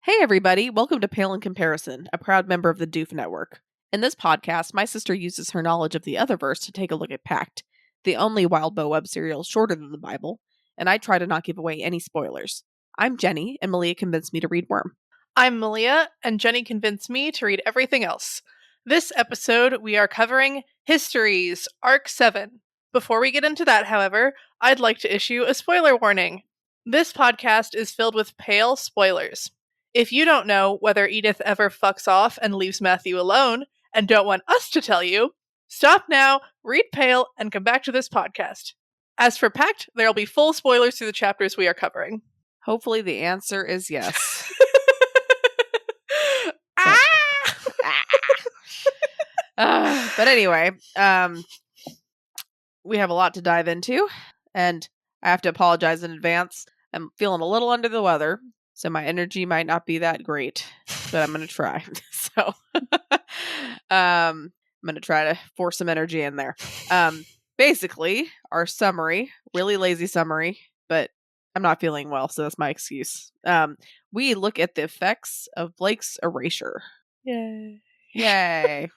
Hey everybody, welcome to Pale in Comparison, a proud member of the Doof Network. In this podcast, my sister uses her knowledge of the Otherverse to take a look at Pact, the only Wild Bow web serial shorter than the Bible, and I try to not give away any spoilers. I'm Jenny, and Malia convinced me to read Worm. I'm Malia, and Jenny convinced me to read everything else. This episode, we are covering Histories, Arc 7. Before we get into that, however, I'd like to issue a spoiler warning. This podcast is filled with pale spoilers. If you don't know whether Edith ever fucks off and leaves Matthew alone, and don't want us to tell you, stop now, read Pale, and come back to this podcast. As for Pact, there'll be full spoilers through the chapters we are covering. Hopefully the answer is yes. But anyway, we have a lot to dive into, and I have to apologize in advance. I'm feeling a little under the weather, so my energy might not be that great, but I'm going to try. So I'm going to try to force some energy in there. Basically, our summary, really lazy summary, but I'm not feeling well, so that's my excuse. We look at the effects of Blake's erasure. Yay. Yay.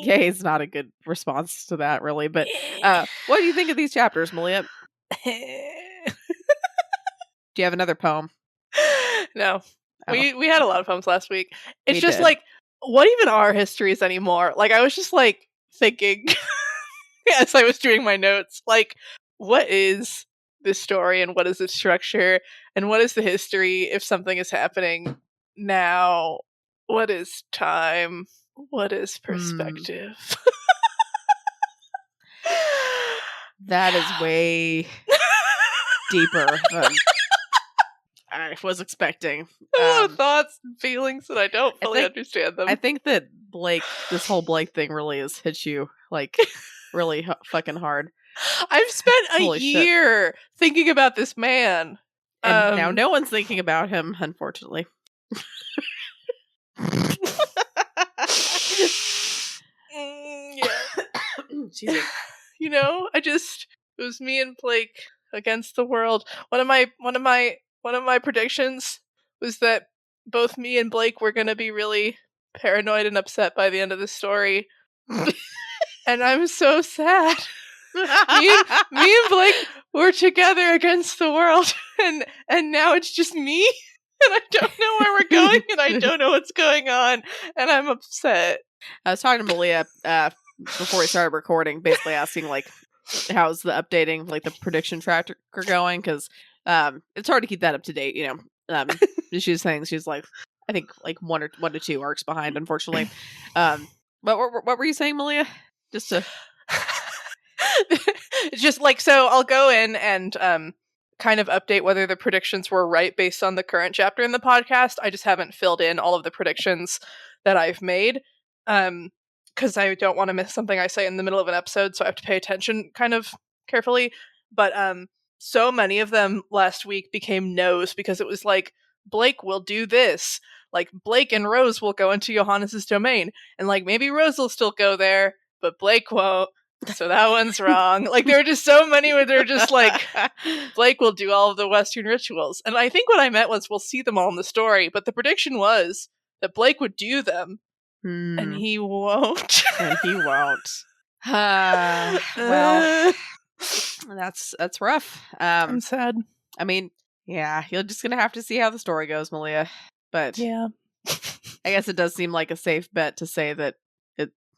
Gay is not a good response to that, really, but what do you think of these chapters, Malia? Do you have another poem? No. Oh. We had a lot of poems last week. It's We just did. like, what even are histories anymore? Like, I was just like thinking as I was doing my notes, like, what is this story and what is its structure and what is the history if something is happening now? What is time? What is perspective? That is way deeper than I was expecting. A lot of thoughts and feelings, and I don't fully understand them. I think that this whole Blake thing really has hit you, like, really fucking hard. I've spent a year thinking about this man. And now no one's thinking about him, unfortunately. Yeah. You know, it was me and Blake against the world. One of my predictions was that both me and Blake were gonna be really paranoid and upset by the end of the story. And I'm so sad. me and Blake were together against the world, and now it's just me, and I don't know where we're going, and I don't know what's going on, and I'm upset. I was talking to Malia before we started recording, basically asking, like, how's the updating, like, the prediction tracker going, because it's hard to keep that up to date, you know. She was saying she's like, I think, like, one to two arcs behind, unfortunately. What were you saying, Malia? Just to just like, so I'll go in and kind of update whether the predictions were right based on the current chapter in the podcast. I just haven't filled in all of the predictions that I've made because I don't want to miss something I say in the middle of an episode, so I have to pay attention kind of carefully. But so many of them last week became no's because it was like, Blake will do this. Like, Blake and Rose will go into Johannes's domain, and like, maybe Rose will still go there, but Blake won't. So that one's wrong. Like, there were just so many where they're just like, Blake will do all of the Western rituals. And I think what I meant was we'll see them all in the story, but the prediction was that Blake would do them, and he won't. And he won't. Well, that's rough. I'm sad. I mean, yeah, you're just gonna have to see how the story goes, Malia. But yeah, I guess it does seem like a safe bet to say that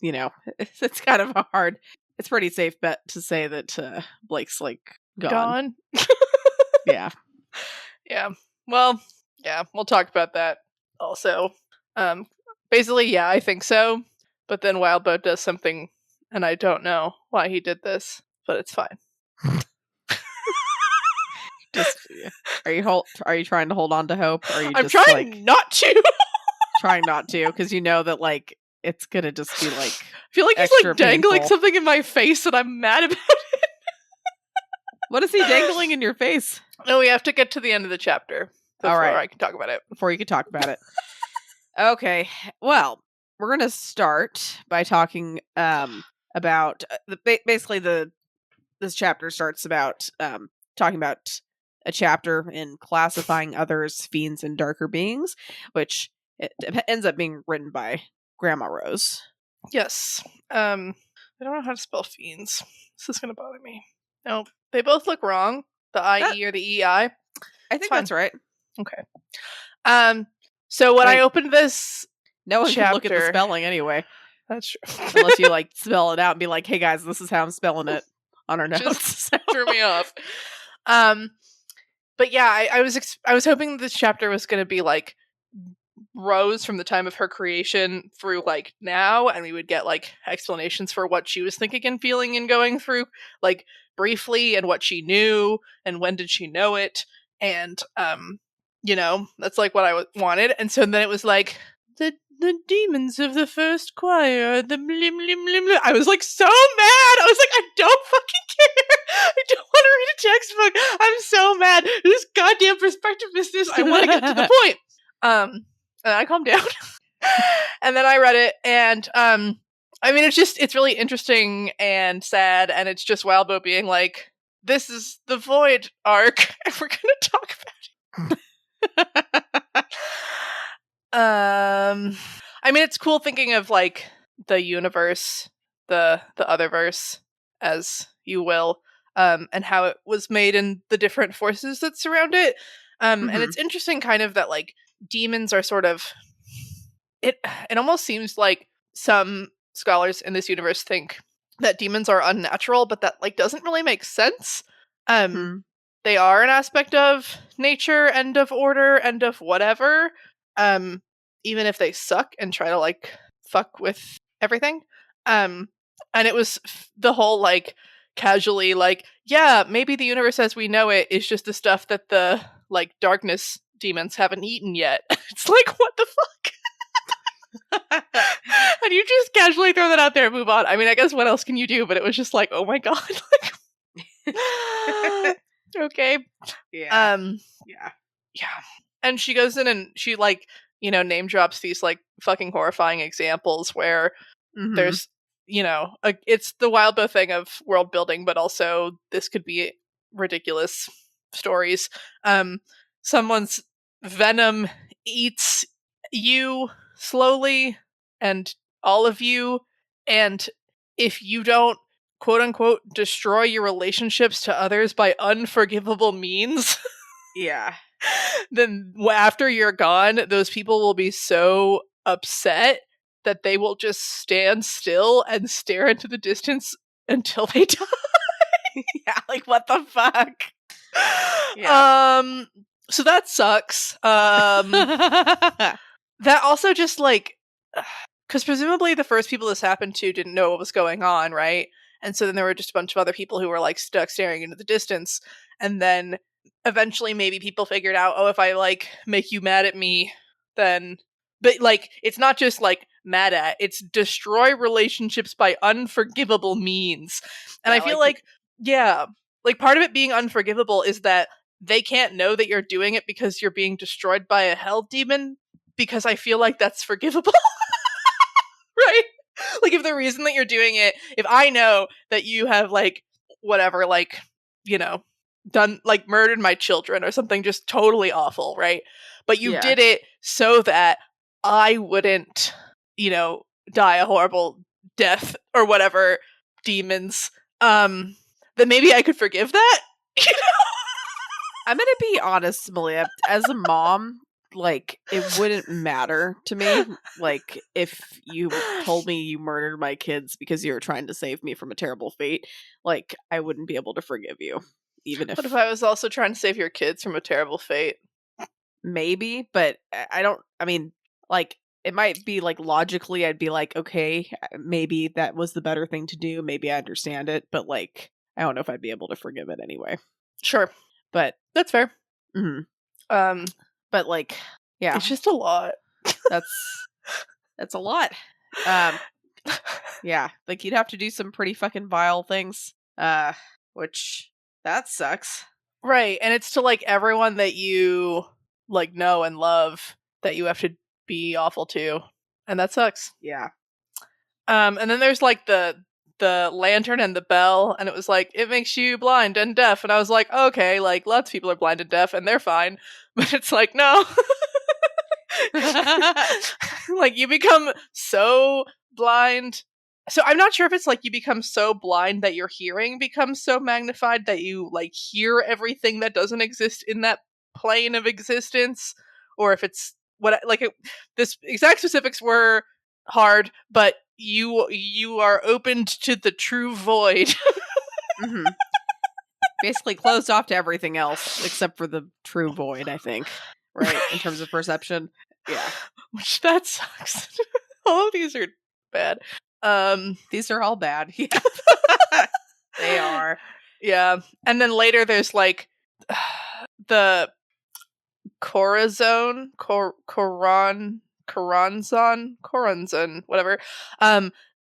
you know, it's kind of a hard. It's a pretty safe bet to say that Blake's like gone. Yeah. Yeah. Well, yeah, we'll talk about that also. Basically, yeah, I think so. But then Wildbow does something, and I don't know why he did this, but it's fine. Just are you trying to hold on to hope? Or are you I'm just trying not to. Trying not to, because you know that like it's gonna just be like. I feel like he's like dangling something in my face, and I'm mad about it. What is he dangling in your face? No, we have to get to the end of the chapter before I can talk about it. Before you can talk about it. Okay, well, we're going to start by talking about basically this chapter starts about talking about a chapter in classifying others, fiends, and darker beings, which it ends up being written by Grandma Rose. Yes. I don't know how to spell fiends. This is going to bother me. No, they both look wrong. The IE or the EI. I think that's right. Okay. So when I opened this no one chapter, can look at the spelling anyway. That's true. Unless you like spell it out and be like, hey guys, this is how I'm spelling it on our notes. Just threw me off. But yeah, I was hoping this chapter was going to be like Rose from the time of her creation through like now, and we would get like explanations for what she was thinking and feeling and going through, like briefly, and what she knew and when did she know it, and you know, that's like what I wanted. And so then it was like the demons of the first choir, the blim blim blim blim. I was like so mad. I was like, I don't fucking care. I don't want to read a textbook. I'm so mad. This goddamn perspective business. I want to get to the point. And I calmed down. And then I read it, and I mean, it's really interesting and sad, and it's just Wildbow being like, this is the Void arc, and we're gonna talk about it. I mean, it's cool thinking of like the universe, the other verse, as you will, and how it was made and the different forces that surround it. And it's interesting kind of that like demons are sort of it almost seems like some scholars in this universe think that demons are unnatural, but that like doesn't really make sense. They are an aspect of nature and of order and of whatever. Even if they suck and try to like fuck with everything. And it was the whole like casually like, yeah, maybe the universe as we know it is just the stuff that the like darkness demons haven't eaten yet. It's like, what the fuck? And you just casually throw that out there and move on. I mean, I guess what else can you do? But it was just like, oh my god. Okay. Yeah. Yeah. And she goes in and she like, you know, name drops these like fucking horrifying examples where there's, you know, it's the Wildbow thing of world building, but also this could be ridiculous stories. Someone's venom eats you slowly and all of you, and if you don't quote unquote destroy your relationships to others by unforgivable means, yeah, then after you're gone, those people will be so upset that they will just stand still and stare into the distance until they die. Yeah, like what the fuck? Yeah. So that sucks. That also just like, because presumably the first people this happened to didn't know what was going on, right? And so then there were just a bunch of other people who were like stuck staring into the distance, and then eventually maybe people figured out, oh, if I like make you mad at me, then, but like it's not just like mad at, it's destroy relationships by unforgivable means. And I feel like yeah, like part of it being unforgivable is that they can't know that you're doing it because you're being destroyed by a hell demon, because I feel like that's forgivable. Right? Like if the reason that you're doing it, if I know that you have like whatever, like, you know, done like murdered my children or something just totally awful, right? But you did it so that I wouldn't, you know, die a horrible death or whatever, demons, then maybe I could forgive that. You know? I'm gonna be honest, Malia. As a mom, like it wouldn't matter to me, like if you told me you murdered my kids because you were trying to save me from a terrible fate, like I wouldn't be able to forgive you. Even if What if I was also trying to save your kids from a terrible fate? Maybe, but I mean, like it might be like logically I'd be like, okay, maybe that was the better thing to do, maybe I understand it, but like I don't know if I'd be able to forgive it anyway. Sure. But that's fair. But like, yeah, it's just a lot. that's a lot. Yeah, like you'd have to do some pretty fucking vile things, which that sucks. Right, and it's to like everyone that you like know and love that you have to be awful to, and that sucks. Yeah. And then there's like the the lantern and the bell, and it was like, it makes you blind and deaf, and I was like, okay, like lots of people are blind and deaf and they're fine, but it's like, no. Like you become so blind. So I'm not sure if it's like you become so blind that your hearing becomes so magnified that you like hear everything that doesn't exist in that plane of existence, or if it's what like this exact specifics were hard, but you are opened to the true void. Mm-hmm. Basically closed off to everything else except for the true void, I think. Right? In terms of perception. Yeah. Which that sucks. All of these are bad. These are all bad. Yeah. They are. Yeah. And then later there's like the Corazon, Coranzon, whatever.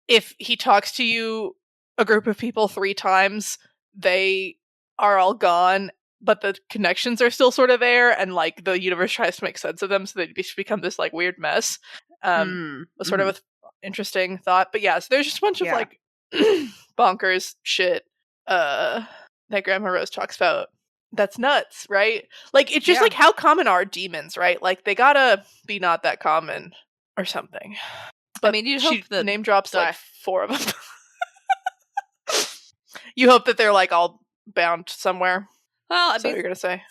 If he talks to you, a group of people 3 times, they are all gone, but the connections are still sort of there, and like the universe tries to make sense of them, so they just become this like weird mess. Was sort of an interesting thought, but yeah, so there's just a bunch of like bonkers shit that Grandma Rose talks about. That's nuts, right? Like it's just like how common are demons, right? like they gotta be not that common or something. But I mean, you'd hope that name drops like 4 of them. You hope that they're like all bound somewhere. Well, I mean, what you're gonna say?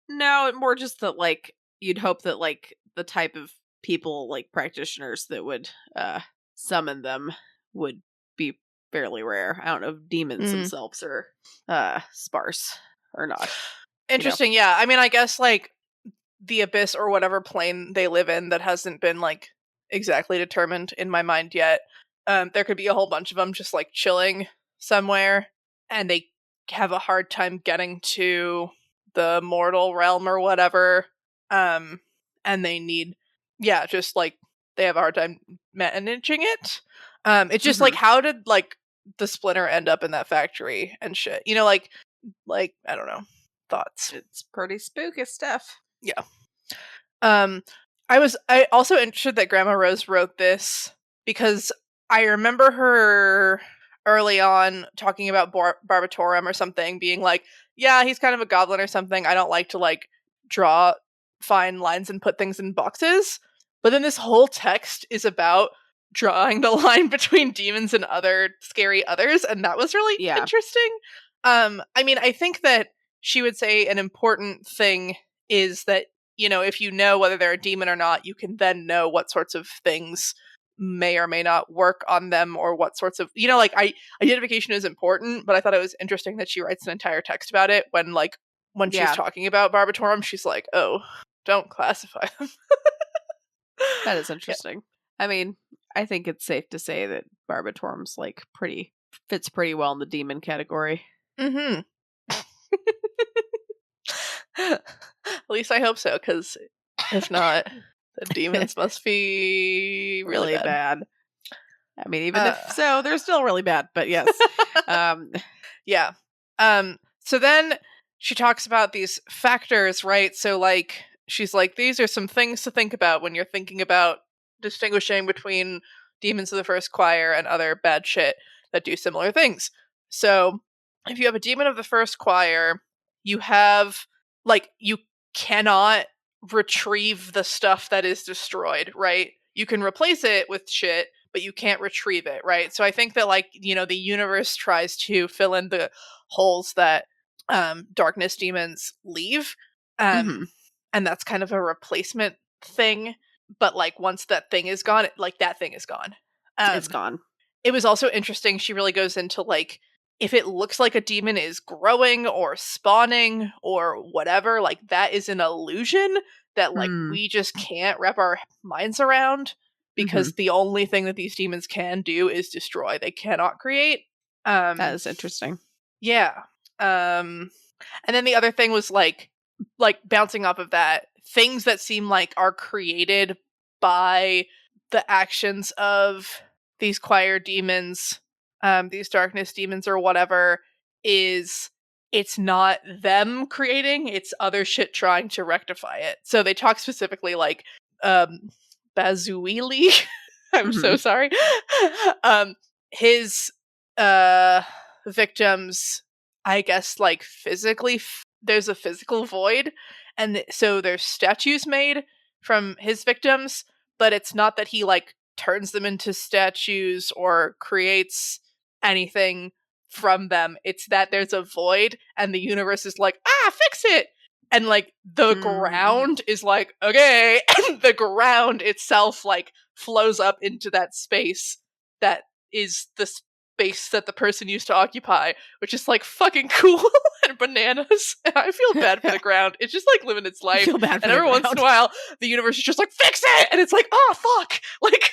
No, more just that like you'd hope that like the type of people like practitioners that would summon them would be fairly rare. I don't know if demons themselves are sparse or not. Interesting. Yeah, I mean, I guess like the abyss or whatever plane they live in that hasn't been like exactly determined in my mind yet. There could be a whole bunch of them just like chilling somewhere, and they have a hard time getting to the mortal realm or whatever. And they need, just like they have a hard time managing it. It's just like, how did like the splinter end up in that factory and shit? You know, like I don't know. Thoughts. It's pretty spooky stuff. Yeah. I also interested that Grandma Rose wrote this because I remember her early on talking about Barbatorum or something, being like, yeah, he's kind of a goblin or something. I don't like to like draw fine lines and put things in boxes. But then this whole text is about drawing the line between demons and other scary others, and that was really interesting. I mean, I think that she would say an important thing is that, you know, if you know whether they're a demon or not, you can then know what sorts of things may or may not work on them, or what sorts of, you know, like identification is important, but I thought it was interesting that she writes an entire text about it when she's talking about Barbatorum, she's like, oh, don't classify them. That is interesting. Yeah. I mean, I think it's safe to say that Barbatorum's like fits pretty well in the demon category. Mm-hmm. At least I hope so, because if not, the demons must be really bad. I mean, even if so, they're still really bad, but yes. Yeah. So then she talks about these factors, right? So like, she's like, these are some things to think about when you're thinking about distinguishing between demons of the first choir and other bad shit that do similar things. So if you have a demon of the first choir, you have like, you cannot retrieve the stuff that is destroyed, right? You can replace it with shit, but you can't retrieve it, right? So I think that like, you know, the universe tries to fill in the holes that darkness demons leave. And that's kind of a replacement thing. But like once that thing is gone, like that thing is gone. It's gone. It was also interesting. She really goes into like, if it looks like a demon is growing or spawning or whatever, like that is an illusion that like we just can't wrap our minds around, because the only thing that these demons can do is destroy. They cannot create. That is interesting. Yeah. And then the other thing was like bouncing off of that, things that seem like are created by the actions of these choir demons, these darkness demons or whatever, it's not them creating, it's other shit trying to rectify it. So they talk specifically like Bazuili. I'm so sorry. His victims, I guess, like physically there's a physical void, and so there's statues made from his victims, but it's not that he like turns them into statues or creates anything from them. It's that there's a void and the universe is like, fix it, and like the ground is like, okay, and the ground itself like flows up into that space that is the space that the person used to occupy, which is like fucking cool and bananas. And I feel bad for the ground. It's just like living its life. Feel bad for And the every once in ground. a while, the universe is just like, fix it! And it's like, oh, fuck! Like,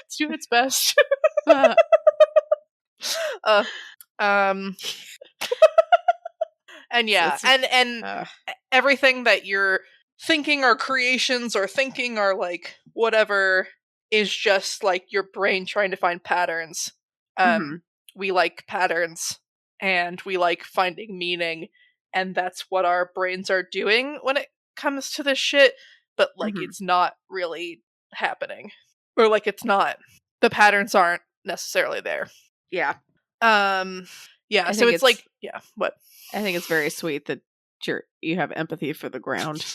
it's doing its best. And yeah, and everything that you're thinking are creations or thinking are like whatever is just like your brain trying to find patterns. We like patterns and we like finding meaning, and that's what our brains are doing when it comes to this shit, but like it's not really happening. Or like it's not, the patterns aren't necessarily there. Yeah. Yeah, so it's like, yeah, what? I think it's very sweet that you have empathy for the ground.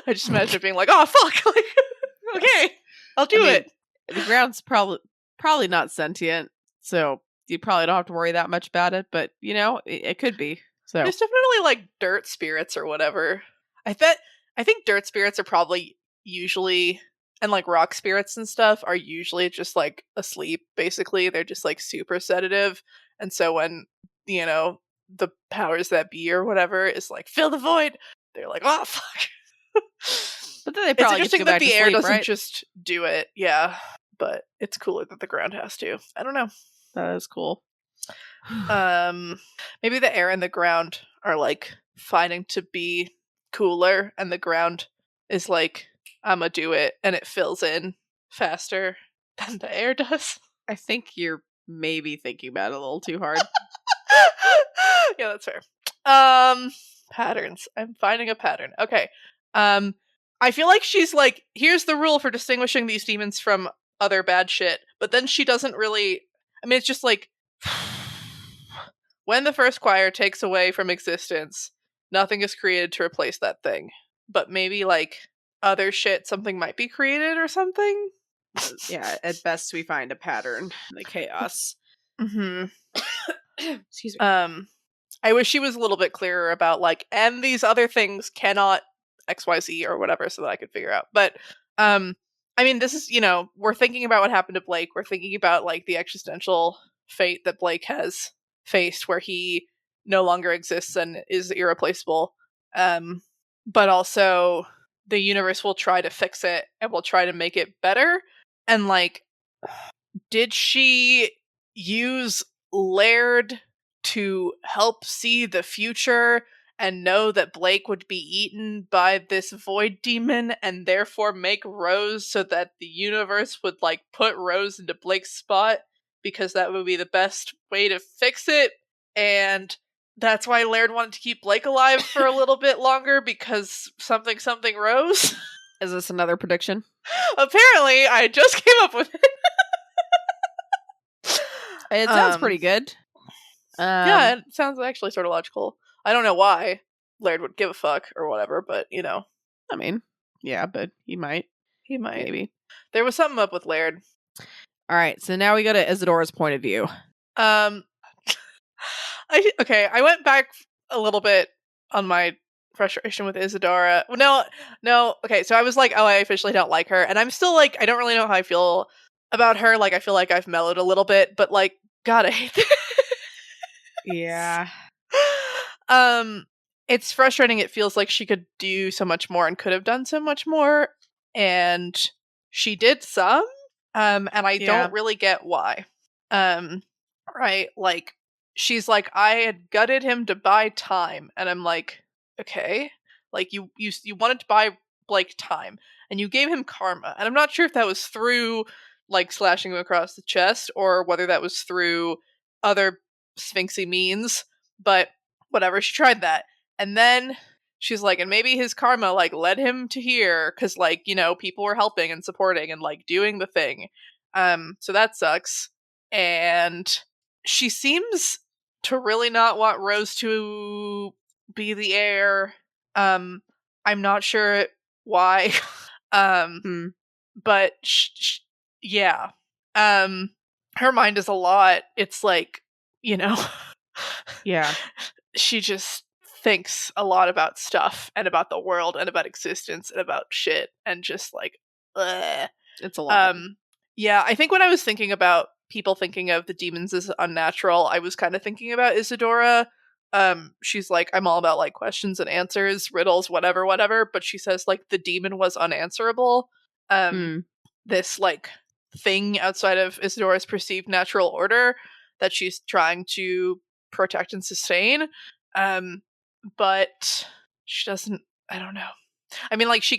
I just imagine it being like, oh, fuck, like, okay, I'll do it. The ground's probably not sentient, so you probably don't have to worry that much about it, but, you know, it could be. So there's definitely, like, dirt spirits or whatever. I think dirt spirits are probably usually, and, like, rock spirits and stuff are usually just, like, asleep, basically. They're just, like, super sedative, and so when, you know, the powers that be or whatever is like, fill the void, they're like, oh, fuck. But then they probably it's interesting that the air doesn't just do it, yeah, but it's cooler that the ground has to. I don't know. That is cool. Maybe the air and the ground are like fighting to be cooler, and the ground is like, I'ma do it, and it fills in faster than the air does. I think you're maybe thinking about it a little too hard. Yeah, that's fair. Patterns. I'm finding a pattern. Okay. I feel like she's like, here's the rule for distinguishing these demons from other bad shit, but then she doesn't really, I mean, it's just like, when the first choir takes away from existence, nothing is created to replace that thing. But maybe, like, other shit, something might be created or something? Yeah, at best we find a pattern in the chaos. Excuse me. I wish she was a little bit clearer about, like, and these other things cannot XYZ or whatever, so that I could figure out. But, I mean, this is, you know, we're thinking about what happened to Blake. We're thinking about, like, the existential fate that Blake has faced, where he no longer exists and is irreplaceable. But also, the universe will try to fix it and will try to make it better. And, like, did she use Laird to help see the future and know that Blake would be eaten by this void demon and therefore make Rose so that the universe would, like, put Rose into Blake's spot because that would be the best way to fix it? And that's why Laird wanted to keep Blake alive for a little bit longer, because something Rose? Is this another prediction? Apparently, I just came up with it. It sounds pretty good. Yeah, it sounds actually sort of logical. I don't know why Laird would give a fuck or whatever, but, you know. I mean, yeah, but he might. He might. Maybe. There was something up with Laird. Alright, so now we go to Isadora's point of view. I went back a little bit on my frustration with Isadora. No, okay, so I was like, oh, I officially don't like her, and I'm still like, I don't really know how I feel about her. Like, I feel like I've mellowed a little bit, but, like, God, I hate that. Yeah. It's frustrating. It feels like she could do so much more and could have done so much more, and she did some, and I don't really get why. Right, like, she's like, I had gutted him to buy time, and I'm like, okay, like, you wanted to buy Blake time, and you gave him karma, and I'm not sure if that was through, like, slashing him across the chest, or whether that was through other sphinxy means, but whatever, she tried that. And then she's like, and maybe his karma, like, led him to here, because, like, you know, people were helping and supporting and, like, doing the thing. So that sucks. And she seems to really not want Rose to be the heir. I'm not sure why. Hmm. But yeah. Her mind is a lot. It's like, you know, Yeah. she just thinks a lot about stuff and about the world and about existence and about shit and just like, ugh. It's a lot. Yeah, I think when I was thinking about people thinking of the demons as unnatural, I was kind of thinking about Isadora. She's like, I'm all about like questions and answers, riddles, whatever, but she says like the demon was unanswerable. Hmm. This like thing outside of Isadora's perceived natural order that she's trying to protect and sustain. But she doesn't, I don't know. I mean, like, she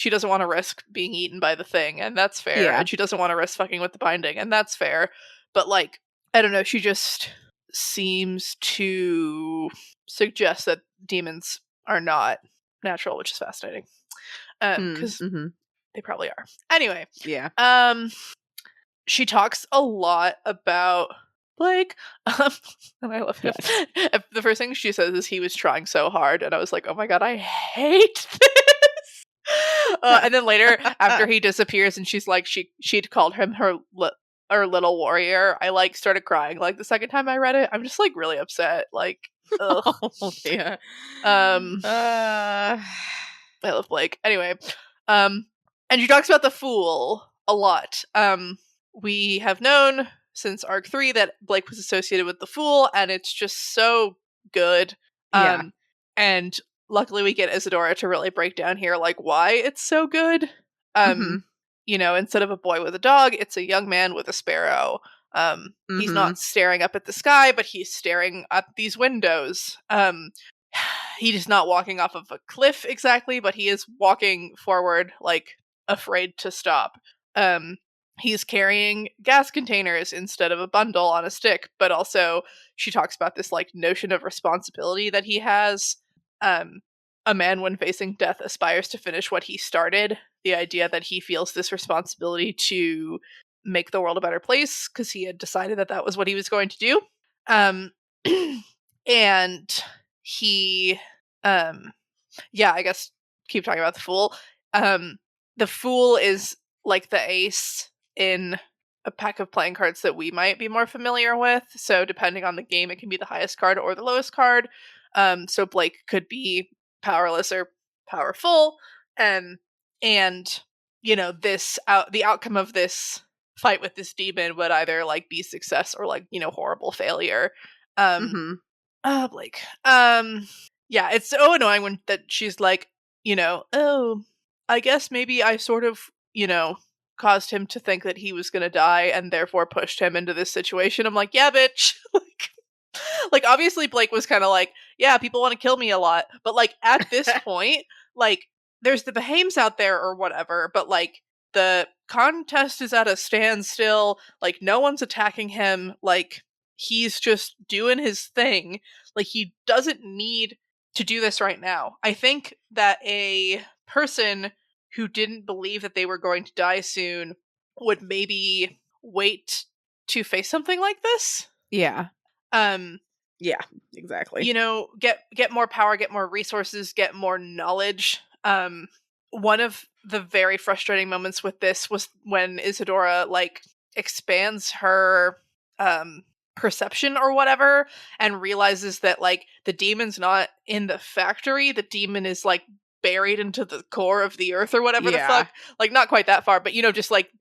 doesn't want to risk being eaten by the thing, and that's fair. Yeah. And she doesn't want to risk fucking with the binding, and that's fair. But, like, I don't know, she just seems to suggest that demons are not natural, which is fascinating. Because Mm-hmm. they probably are. Anyway, Yeah. she talks a lot about Blake, and I love him. Yes. The first thing she says is he was trying so hard, and I was like, oh my god, I hate this. And then later, after he disappears, and she's like, she'd called him her little warrior. I like started crying. Like the second time I read it, I'm just like really upset. Like, ugh. Oh yeah. I love Blake. Anyway, and she talks about the Fool a lot. We have known since arc 3 that Blake was associated with the Fool, and it's just so good. Yeah. And luckily we get Isadora to really break down here like why it's so good. Mm-hmm. You know, instead of a boy with a dog, it's a young man with a sparrow. He's Mm-hmm. not staring up at the sky, but he's staring at these windows. He is not walking off of a cliff exactly, but he is walking forward, like afraid to stop. He's carrying gas containers instead of a bundle on a stick, but also she talks about this like notion of responsibility that he has. A man when facing death aspires to finish what he started. The idea that he feels this responsibility to make the world a better place because he had decided that that was what he was going to do. And he yeah, I guess keep talking about the Fool. The Fool is like the ace in a pack of playing cards that we might be more familiar with. So depending on the game, it can be the highest card or the lowest card. So Blake could be powerless or powerful. And you know, the outcome of this fight with this demon would either like be success or like, you know, horrible failure. Mm-hmm. Blake. Yeah, it's so annoying when that she's like, you know, oh, I guess maybe I sort of, you know, caused him to think that he was gonna die and therefore pushed him into this situation. I'm like, yeah, bitch. Like obviously Blake was kind of like, yeah, people want to kill me a lot, but like at this point, like there's the Behames out there or whatever, but like the contest is at a standstill, like no one's attacking him, like he's just doing his thing. Like he doesn't need to do this right now. I think that a person who didn't believe that they were going to die soon would maybe wait to face something like this. Yeah. Um Yeah. Exactly. you know, get more power, get more resources, get more knowledge. One of the very frustrating moments with this was when Isadora like expands her perception or whatever and realizes that like the demon's not in the factory, the demon is like buried into the core of the earth or whatever the Yeah. fuck. Like not quite that far, but you know, just like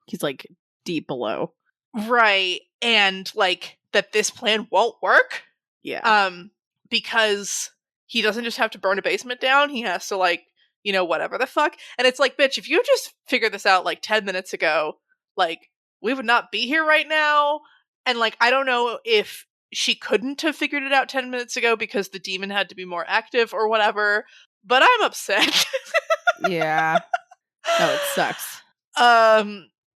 He's like deep below. right. And like that this plan won't work. Yeah. Because he doesn't just have to burn a basement down, he has to like, you know, whatever the fuck. And it's like, bitch, if you just figured this out like 10 minutes ago, like we would not be here right now. And like I don't know if she couldn't have figured it out 10 minutes ago because the demon had to be more active or whatever, but I'm upset. Yeah. Oh, it sucks.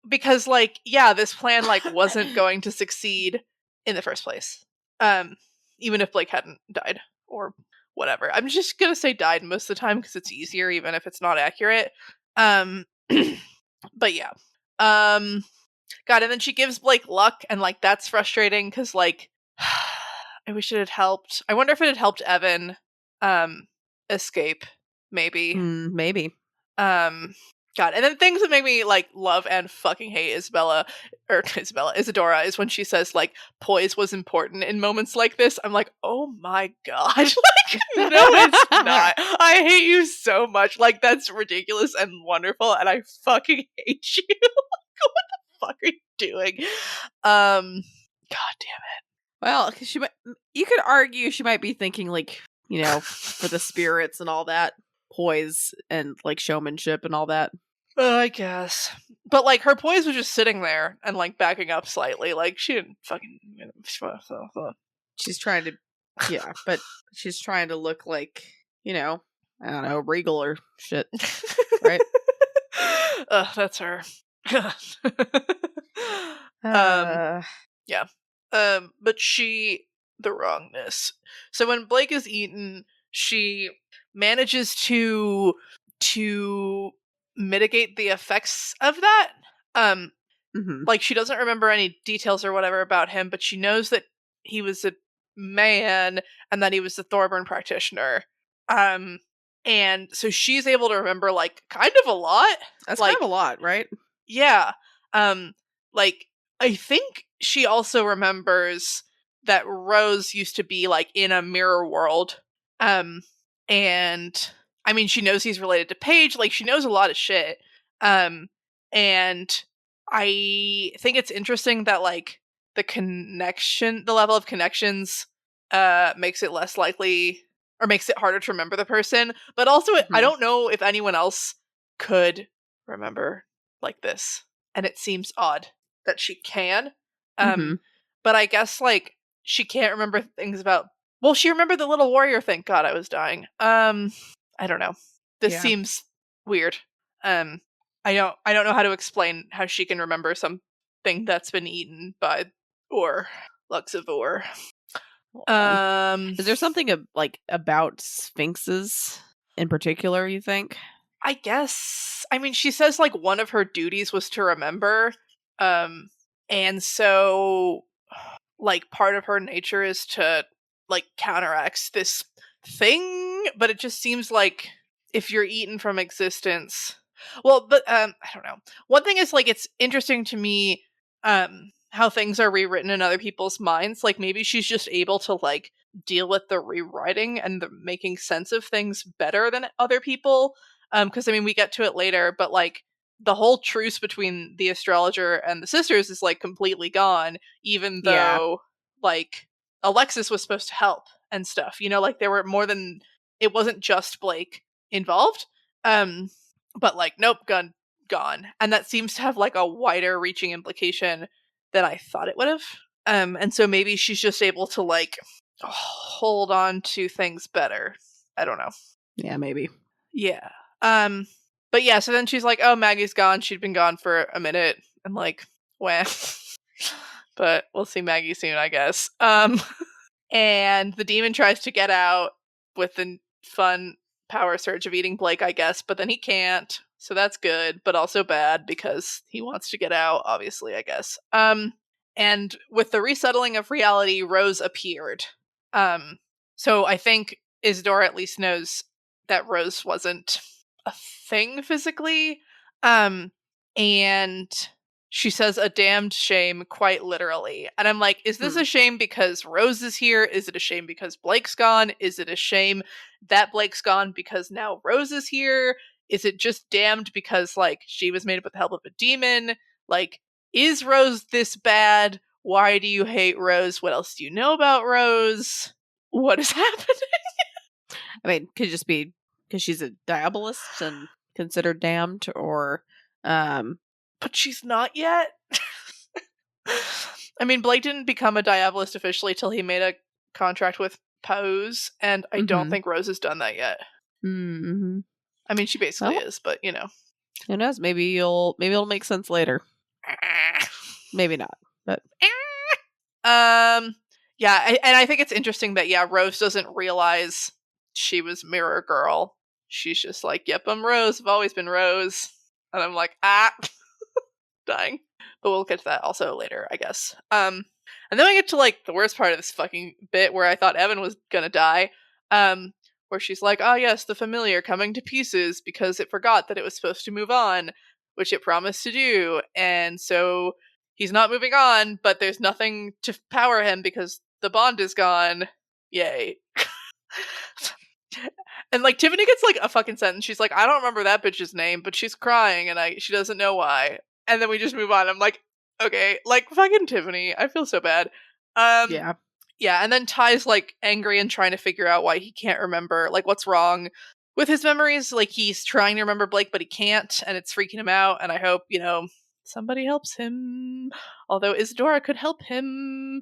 Because like yeah, this plan like wasn't going to succeed in the first place. Even if Blake hadn't died or whatever. I'm just gonna say died most of the time because it's easier, even if it's not accurate. But yeah. God, and then she gives Blake luck, and like that's frustrating because like I wish it had helped. I wonder if it had helped Evan escape, maybe. Maybe. God, and then things that make me like love and fucking hate Isadora is when she says like poise was important in moments like this. I'm like, oh my god, like no, it's not. I hate you so much. Like that's ridiculous and wonderful, and I fucking hate you. What the fuck are you doing? God damn it. Well, because you could argue she might be thinking like, you know, for the spirits and all that, poise and like showmanship and all that. I guess. But like her poise was just sitting there and like backing up slightly. Like she didn't fucking. She's trying to, yeah, but she's trying to look like, you know, I don't know, regal or shit, right? That's her. Yeah. But the wrongness. So when Blake is eaten, she manages to mitigate the effects of that. Like she doesn't remember any details or whatever about him, but she knows that he was a man and that he was the Thorburn practitioner. And so she's able to remember like kind of a lot. That's like, kind of a lot, right? Yeah. Like I think she also remembers that Rose used to be like in a mirror world. And I mean she knows he's related to Paige, like she knows a lot of shit. And I think it's interesting that like the level of connections makes it less likely or makes it harder to remember the person, but also I don't know if anyone else could remember like this, and it seems odd that she can. But I guess like she can't remember things about. Well, she remembered the little warrior thing. God, I was dying. I don't know. This seems weird. I don't know how to explain how she can remember something that's been eaten by Luxivore. Is there something like about sphinxes in particular, you think? I guess. I mean, she says like one of her duties was to remember. And so like part of her nature is to like counteract this thing, but it just seems like if you're eaten from existence. Well, but I don't know. One thing is like it's interesting to me how things are rewritten in other people's minds. Like maybe she's just able to like deal with the rewriting and the making sense of things better than other people. Because I mean we get to it later, but like the whole truce between the astrologer and the sisters is like completely gone, even though like Alexis was supposed to help and stuff, you know, like there were more than it wasn't just Blake involved. But like nope, gone. And that seems to have like a wider reaching implication than I thought it would have. And so maybe she's just able to like hold on to things better. I don't know. Yeah, maybe. Yeah. But yeah, so then she's like, oh, Maggie's gone. She'd been gone for a minute. I'm like, wah. But we'll see Maggie soon, I guess. And the demon tries to get out with the fun power surge of eating Blake, I guess, but then he can't. So that's good, but also bad because he wants to get out, obviously, I guess. And with the resettling of reality, Rose appeared. So I think Isidore at least knows that Rose wasn't a thing physically. And she says a damned shame quite literally. And I'm like, is this a shame because Rose is here? Is it a shame because Blake's gone? Is it a shame that Blake's gone because now Rose is here? Is it just damned because like she was made with the help of a demon? Like, is Rose this bad? Why do you hate Rose? What else do you know about Rose? What is happening? I mean, could just be because she's a diabolist and considered damned, or but she's not yet. I mean, Blake didn't become a diabolist officially till he made a contract with Pose, and I don't think Rose has done that yet. I mean, she basically is, but you know, who knows? Maybe it'll make sense later. Maybe not, but yeah, and I think it's interesting that Rose doesn't realize she was Mirror Girl. She's just like, yep, I'm Rose. I've always been Rose. And I'm like, dying. but we'll get to that also later, I guess. And then we get to like the worst part of this fucking bit where I thought Evan was gonna die. Where she's like, "Ah, yes, the familiar coming to pieces because it forgot that it was supposed to move on, which it promised to do, and so he's not moving on, but there's nothing to power him because the bond is gone. Yay." And like Tiffany gets like a fucking sentence. She's like, "I don't remember that bitch's name, but she's crying and she doesn't know why." And then we just move on. I'm like, okay, like fucking Tiffany. I feel so bad. Yeah. Yeah, and then Ty's like angry and trying to figure out why he can't remember, like what's wrong with his memories. Like he's trying to remember Blake, but he can't, and it's freaking him out. And I hope, somebody helps him. Although Isadora could help him.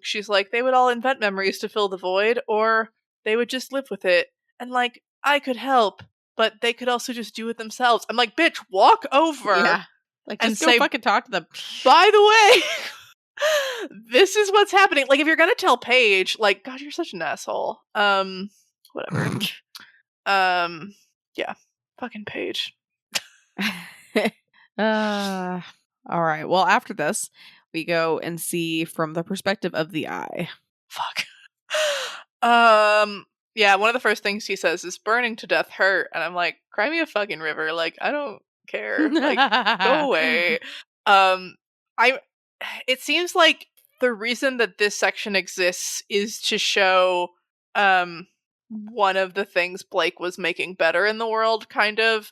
She's like, they would all invent memories to fill the void, or they would just live with it. And like, I could help, but they could also just do it themselves. I'm like, bitch, walk over. Yeah. Like, just and go say, fucking talk to them. by the way, this is what's happening. Like, if you're gonna tell Paige, like, God, you're such an asshole. Whatever. Yeah, fucking Paige. All right. Well, after this, we go and see from the perspective of the eye. Fuck. Yeah, one of the first things he says is burning to death hurt, and I'm like, cry me a fucking river. Like, I don't care. Like, go away. It seems like the reason that this section exists is to show one of the things Blake was making better in the world, kind of.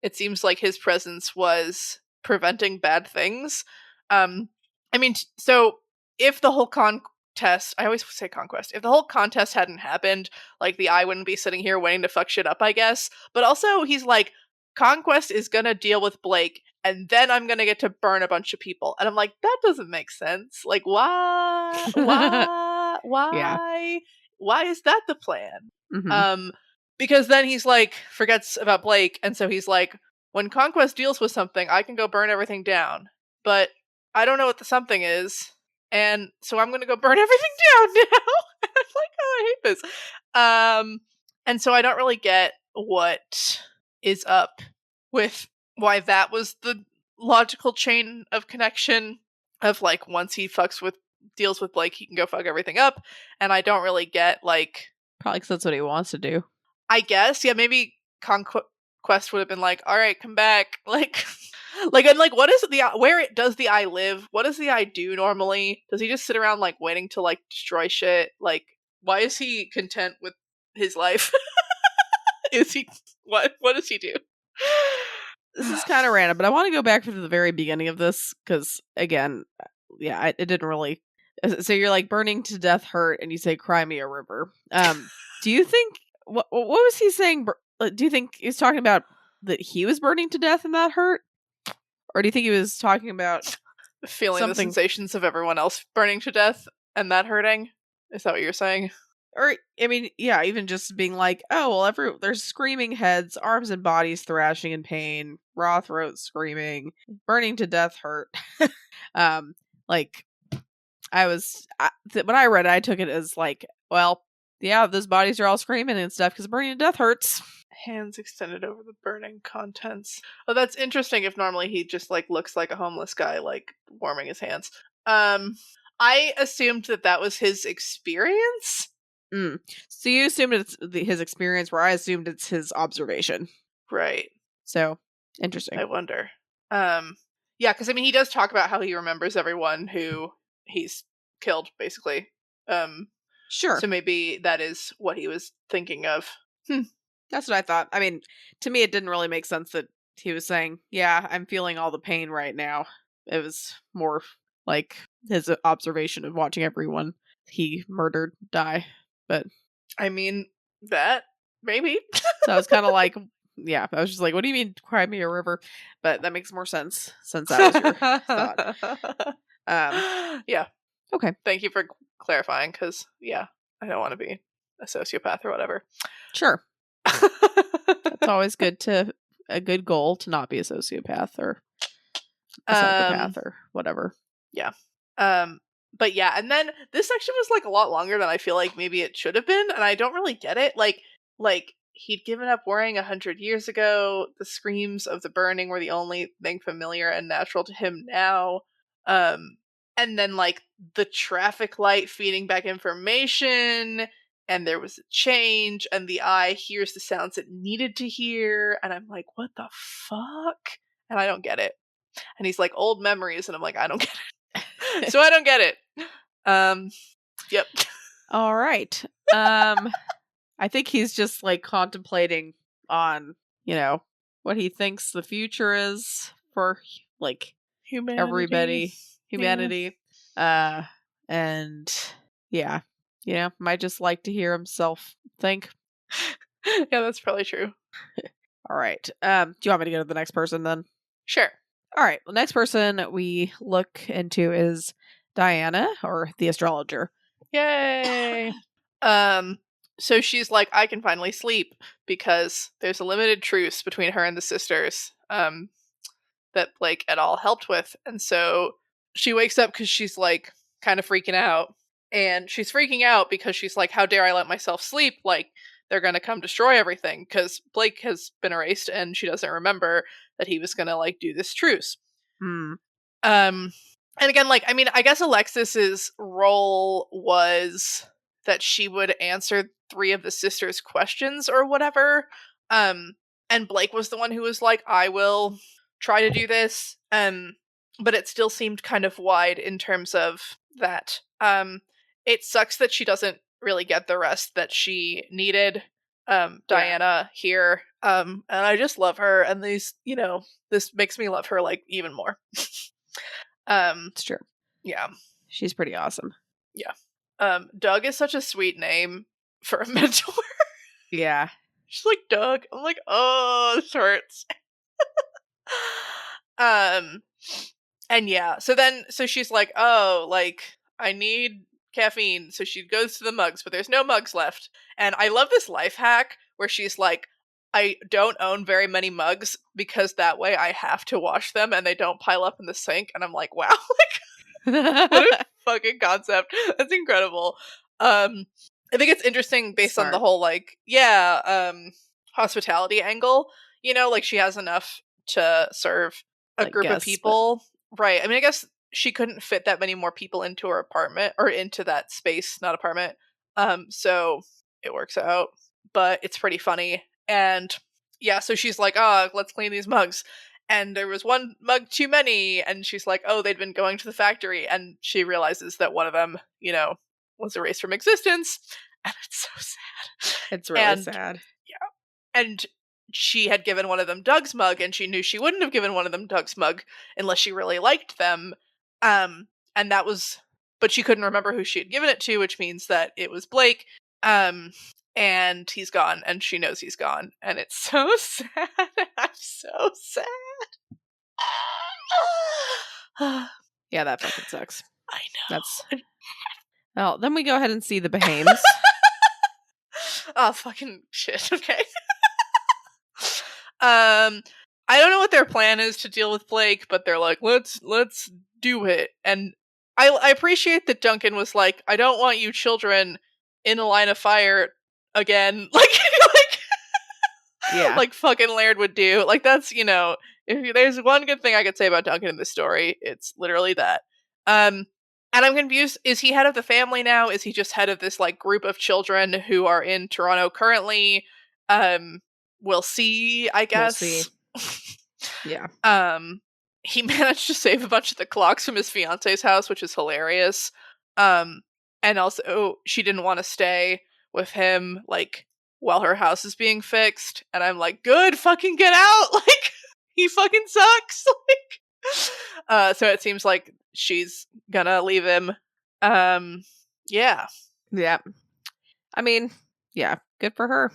It seems like his presence was preventing bad things. So if the whole contest, I always say conquest, if the whole contest hadn't happened, like the Eye wouldn't be sitting here waiting to fuck shit up, I guess. But also he's like, conquest is gonna deal with Blake, and then I'm gonna get to burn a bunch of people. And I'm like, that doesn't make sense. Like, why? Yeah. Why is that the plan? Mm-hmm. Because then he's like, forgets about Blake, and so he's like, when Conquest deals with something, I can go burn everything down. But I don't know what the something is, and so I'm gonna go burn everything down now. I'm like, oh, I hate this. And so I don't really get what is up with why that was the logical chain of connection of like, once he deals with Blake, he can go fuck everything up. And I don't really get like, probably because that's what he wants to do. I guess, yeah, maybe Conquest would have been like, all right, come back. And what is where does the Eye live? What does the Eye do normally? Does he just sit around like waiting to like destroy shit? Like, why is he content with his life? What does he do? This is kind of random, but I want to go back to the very beginning of this because, again, yeah, it didn't really. So you're like, burning to death hurt, and you say, cry me a river. Do you think what was he saying? Do you think he was talking about that he was burning to death and that hurt, or do you think he was talking about feeling the sensations of everyone else burning to death and that hurting? Is that what you're saying? Or, I mean, yeah, even just being like, oh, well, there's screaming heads, arms and bodies thrashing in pain, raw throats screaming, burning to death hurt. Like, when I read it, I took it as like, well, yeah, those bodies are all screaming and stuff because burning to death hurts. Hands extended over the burning contents. Oh, that's interesting if normally he just like looks like a homeless guy, like warming his hands. I assumed that was his experience. So you assumed it's his experience, where I assumed it's his observation. Right. So, interesting. I wonder. Yeah, because I mean, he does talk about how he remembers everyone who he's killed, basically. Sure. So maybe that is what he was thinking of. That's what I thought. I mean, to me, it didn't really make sense that he was saying, yeah, I'm feeling all the pain right now. It was more like his observation of watching everyone he murdered die. But I mean, that maybe. So I was kind of like, yeah, I was just like, what do you mean cry me a river? But that makes more sense since that was your thought. Yeah. Okay. Thank you for clarifying, because, yeah, I don't want to be a sociopath or whatever. Sure. It's always a good goal to not be a sociopath or a psychopath or whatever. Yeah. But yeah, and then this section was like a lot longer than I feel like maybe it should have been, and I don't really get it. Like he'd given up worrying 100 years ago. The screams of the burning were the only thing familiar and natural to him now. And then, like, the traffic light feeding back information, and there was a change, and the eye hears the sounds it needed to hear, and I'm like, what the fuck? And I don't get it. And he's like, old memories, and I'm like, I don't get it. So I don't get it. Yep. All right. I think he's just like contemplating on, you know, what he thinks the future is for like everybody, humanity. And yeah, you know, might just like to hear himself think. Yeah, that's probably true. All right. Do you want me to go to the next person then? Sure. All right. The next person we look into is Diana, or the astrologer. Yay. So she's like, I can finally sleep because there's a limited truce between her and the sisters that Blake et al. Helped with. And so she wakes up because she's like kind of freaking out. And she's freaking out because she's like, how dare I let myself sleep? Like, they're going to come destroy everything, because Blake has been erased and she doesn't remember that he was going to like do this truce. And again, like, I mean, I guess Alexis's role was that she would answer 3 of the sisters' questions or whatever. And Blake was the one who was like, I will try to do this. But it still seemed kind of wide in terms of that. It sucks that she doesn't really get the rest that she needed. Diana here. And I just love her. And these, you know, this makes me love her like even more. It's true. Yeah. She's pretty awesome. Yeah. Doug is such a sweet name for a mentor. Yeah. She's like, Doug. I'm like, oh, this hurts. And yeah, so she's like, oh, like, I need caffeine. So she goes to the mugs, but there's no mugs left. And I love this life hack where she's like, I don't own very many mugs because that way I have to wash them and they don't pile up in the sink. And I'm like, wow, like, what a fucking concept. That's incredible. I think it's interesting based on the whole, like, hospitality angle. You know, like, she has enough to serve a group of people. Right. I mean, I guess she couldn't fit that many more people into her apartment, or into that space, not apartment. So it works out. But it's pretty funny. And yeah, so she's like, oh, let's clean these mugs. And there was one mug too many. And she's like, oh, they'd been going to the factory. And she realizes that one of them, you know, was erased from existence. And it's so sad. It's really sad. Yeah. And she had given one of them Doug's mug, and she knew she wouldn't have given one of them Doug's mug unless she really liked them. And that was, but she couldn't remember who she had given it to, which means that it was Blake. And he's gone, and she knows he's gone, and it's so sad. I'm so sad. Yeah, that fucking sucks. I know. Well, then we go ahead and see the Behames. Oh, fucking shit. Okay. I don't know what their plan is to deal with Blake, but they're like, let's do it. And I appreciate that Duncan was like, I don't want you children in a line of fire again. Yeah. Like fucking Laird would do. Like, that's, you know, if there's one good thing I could say about Duncan in this story, it's literally that. And I'm confused. Is he head of the family now? Is he just head of this like group of children who are in Toronto currently? We'll see, I guess. We'll see. Yeah. He managed to save a bunch of the clocks from his fiance's house, which is hilarious. And also, she didn't want to stay with him, like, while her house is being fixed. And I'm like, good, fucking get out! Like, he fucking sucks! Like, so it seems like she's gonna leave him. Yeah. Yeah. I mean, yeah, good for her.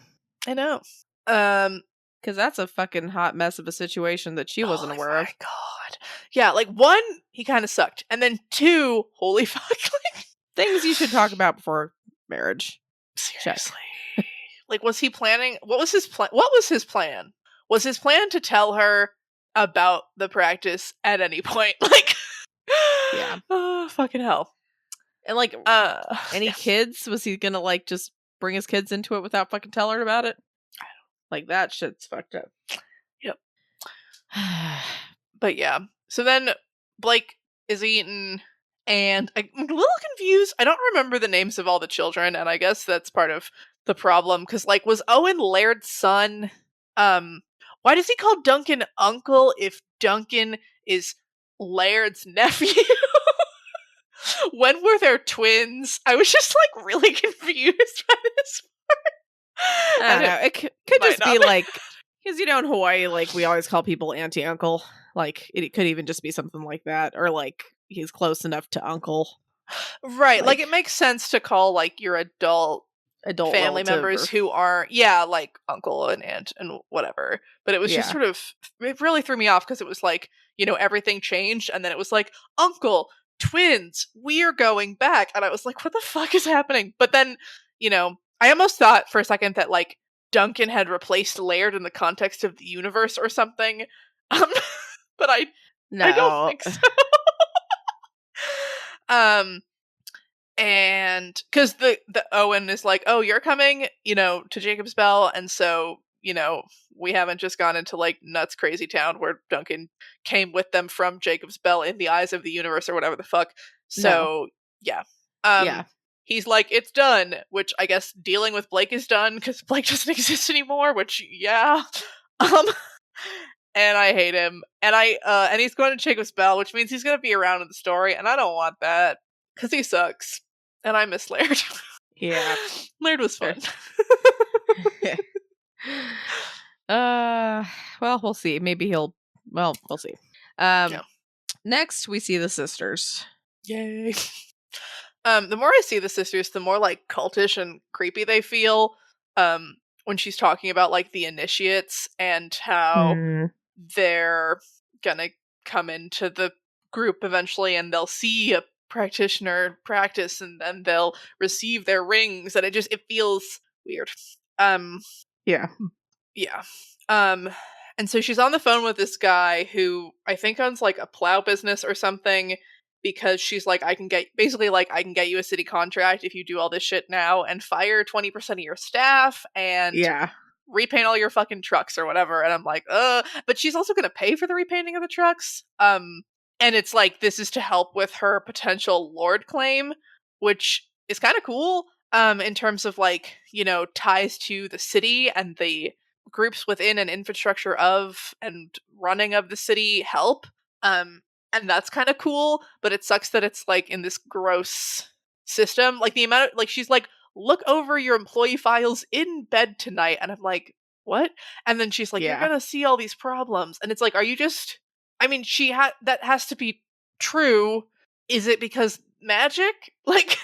I know. Because that's a fucking hot mess of a situation that she wasn't aware of. God. Yeah, like, 1, he kind of sucked. And then 2, holy fuck. Like, things you should talk about before marriage. Seriously. Like, was he planning? What was his plan? What was his plan? Was his plan to tell her about the practice at any point? Like, yeah. Oh, fucking hell. And, like, any kids? Was he gonna, like, just bring his kids into it without fucking telling her about it? Like, that shit's fucked up. Yep. But yeah. So then Blake is eaten, and I'm a little confused. I don't remember the names of all the children, and I guess that's part of the problem. Because, like, was Owen Laird's son? Why does he call Duncan uncle if Duncan is Laird's nephew? When were there twins? I was just, like, really confused by this part. I don't know. It could just be like, because in Hawaii, like, we always call people auntie uncle. Like, it could even just be something like that, or like he's close enough to uncle. Right, like it makes sense to call like your adult family members who are like uncle and aunt and whatever. But it was just sort of, it really threw me off because it was like, everything changed, and then it was like uncle, twins, we're going back, and I was like, what the fuck is happening? But then, I almost thought for a second that like Duncan had replaced Laird in the context of the universe or something. But I don't think so. And because the Owen is like, oh, you're coming, to Jacob's Bell, and so we haven't just gone into like nuts crazy town where Duncan came with them from Jacob's Bell in the eyes of the universe or whatever the fuck. So he's like, it's done, which I guess dealing with Blake is done because Blake doesn't exist anymore, which and I hate him. And and he's going to Jacob's Bell, which means he's going to be around in the story, and I don't want that because he sucks. And I miss Laird. Yeah. Laird was fun. Well, we'll see. Maybe we'll see. Next, we see the sisters. Yay. The more I see the sisters, the more like cultish and creepy they feel. When she's talking about like the initiates and how they're gonna come into the group eventually, and they'll see a practitioner practice, and then they'll receive their rings, and it feels weird. And so she's on the phone with this guy who I think owns like a plow business or something, because she's like, I can get you a city contract if you do all this shit now and fire 20% of your staff and repaint all your fucking trucks or whatever. And I'm like, but she's also gonna pay for the repainting of the trucks. And it's like, this is to help with her potential lord claim, which is kind of cool, in terms of like, ties to the city and the groups within and infrastructure of and running of the city help. And that's kind of cool, but it sucks that it's like in this gross system. Like the amount of, like, she's like, look over your employee files in bed tonight. And I'm like, what? And then she's like, you're gonna see all these problems. And it's like, are you just, I mean, that has to be true. Is it because magic? Like,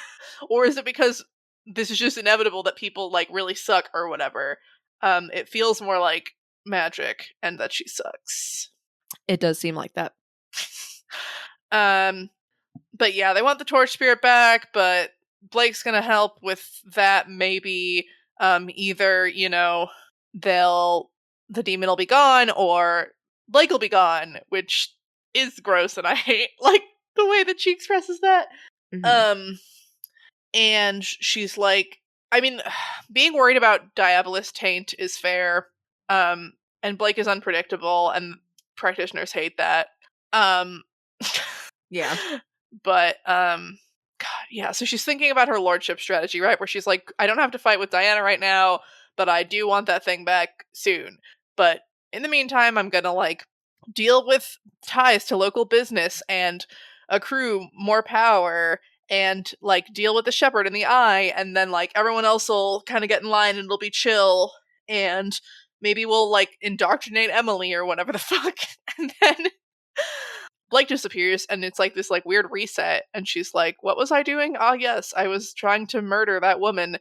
or is it because this is just inevitable that people like really suck or whatever? It feels more like magic and that she sucks. It does seem like that. But yeah, they want the torch spirit back, but Blake's gonna help with that maybe. Either, the demon will be gone, or Blake will be gone, which is gross, and I hate like the way that she expresses that. And she's like, I mean, being worried about Diabolus taint is fair. And Blake is unpredictable, and practitioners hate that. But God, yeah. So she's thinking about her lordship strategy, right? Where she's like, I don't have to fight with Diana right now, but I do want that thing back soon. But in the meantime, I'm gonna like deal with ties to local business and accrue more power and like deal with the shepherd in the eye, and then like everyone else will kind of get in line and it'll be chill, and maybe we'll like indoctrinate Emily or whatever the fuck. And then Blake disappears, and it's like this like weird reset, and she's like, what was I doing? Ah, yes, I was trying to murder that woman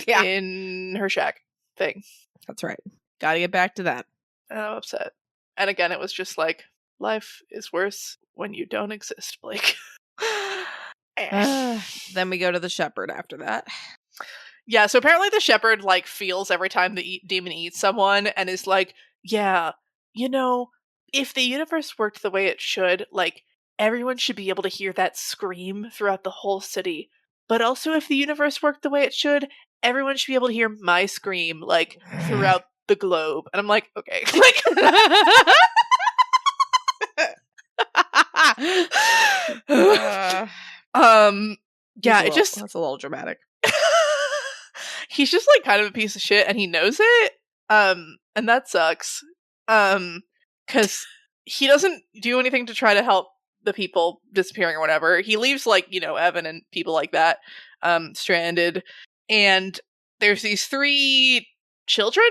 in her shack thing. That's right. Gotta get back to that. And I'm upset. And again, it was just like, life is worse when you don't exist, Blake. Then we go to the shepherd after that. Yeah, so apparently the shepherd like feels every time the demon eats someone, and is like, yeah, if the universe worked the way it should, like, everyone should be able to hear that scream throughout the whole city. But also, if the universe worked the way it should, everyone should be able to hear my scream, like, throughout the globe. And I'm like, okay. Like, yeah, it just, that's a little dramatic. he's just like kind of a piece of shit and he knows it. And that sucks. Cause he doesn't do anything to try to help the people disappearing or whatever. He leaves like, Evan and people like that, stranded. And there's these 3 children, ?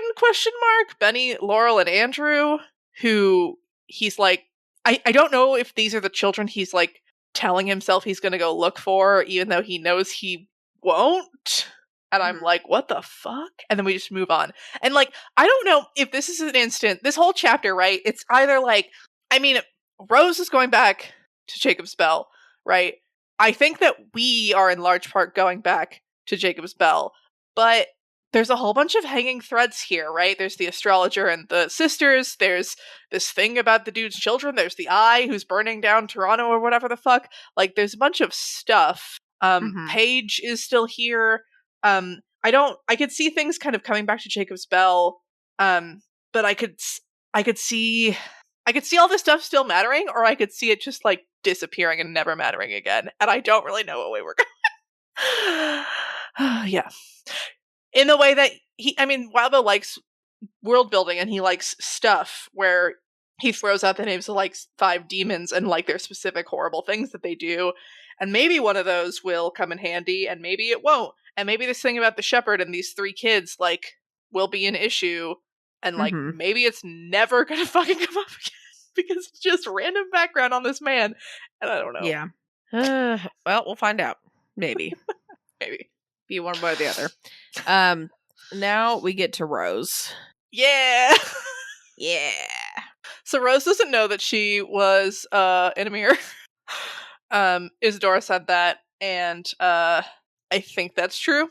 Benny, Laurel, and Andrew, who he's like, I don't know if these are the children he's like telling himself he's gonna go look for, even though he knows he won't. And I'm like, what the fuck? And then we just move on. And like, I don't know if this is an instant, this whole chapter, right? It's either like, I mean, Rose is going back to Jacob's Bell, right? I think that we are in large part going back to Jacob's Bell, but there's a whole bunch of hanging threads here, right? There's the astrologer and the sisters. There's this thing about the dude's children. There's the eye who's burning down Toronto or whatever the fuck. Like, there's a bunch of stuff. Paige is still here. I could see things kind of coming back to Jacob's Bell. But I could see all this stuff still mattering, or I could see it just like disappearing and never mattering again. And I don't really know what way we're going. Yeah. In the way that Wildbow likes world building and he likes stuff where he throws out the names of like 5 demons and like their specific horrible things that they do. And maybe one of those will come in handy and maybe it won't. And maybe this thing about the shepherd and these 3 kids like will be an issue. And like maybe it's never gonna fucking come up again because it's just random background on this man. And I don't know. Yeah. Well, we'll find out. Maybe. Maybe. Be one way or the other. Now we get to Rose. Yeah. Yeah. So Rose doesn't know that she was in a mirror. Isadora said that, and I think that's true.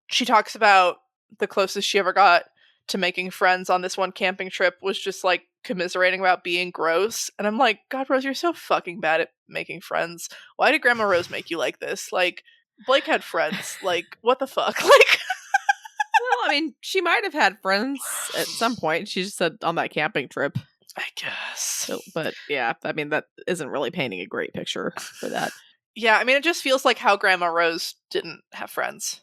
She talks about the closest she ever got to making friends on this one camping trip was just like commiserating about being gross. And I'm like, God, Rose, you're so fucking bad at making friends. Why did Grandma Rose make you like this? Like, Blake had friends. Like, what the fuck? Like, well, I mean, she might have had friends at some point. She just said on that camping trip. I guess. So, but yeah, I mean, that isn't really painting a great picture for that. Yeah, I mean, it just feels like how Grandma Rose didn't have friends.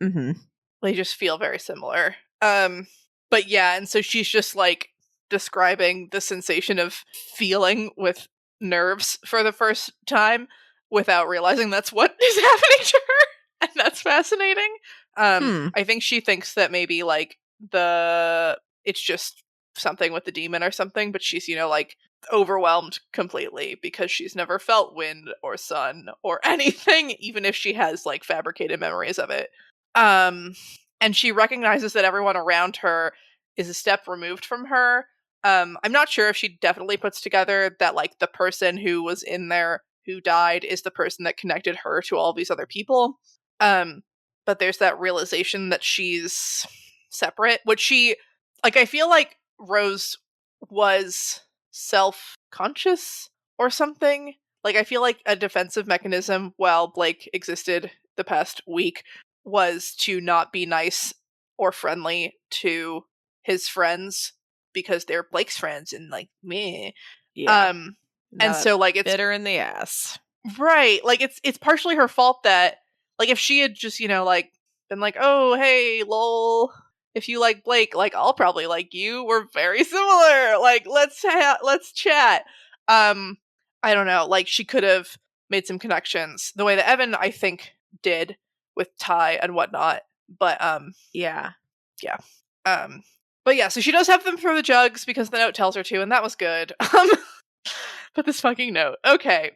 They just feel very similar. But yeah, and so she's just like describing the sensation of feeling with nerves for the first time without realizing that's what is happening to her. And that's fascinating. I think she thinks that maybe like it's just something with the demon or something, but she's, like overwhelmed completely because she's never felt wind or sun or anything, even if she has like fabricated memories of it. And she recognizes that everyone around her is a step removed from her. I'm not sure if she definitely puts together that like the person who was in there who died is the person that connected her to all these other people. But there's that realization that she's separate, which she, like, I feel like Rose was self-conscious or something. Like, I feel like a defensive mechanism while Blake existed the past week was to not be nice or friendly to his friends because they're Blake's friends and like meh. Yeah. And so like it's bitter in the ass. Right. Like it's partially her fault that like if she had just, like been like, "Oh, hey, lol, if you like Blake, like I'll probably like you. We're very similar. Like let's chat." I don't know. Like she could have made some connections the way that Evan I think did with Ty and whatnot. But yeah. But yeah, so she does have them throw the jugs because the note tells her to, and that was good. But this fucking note. Okay.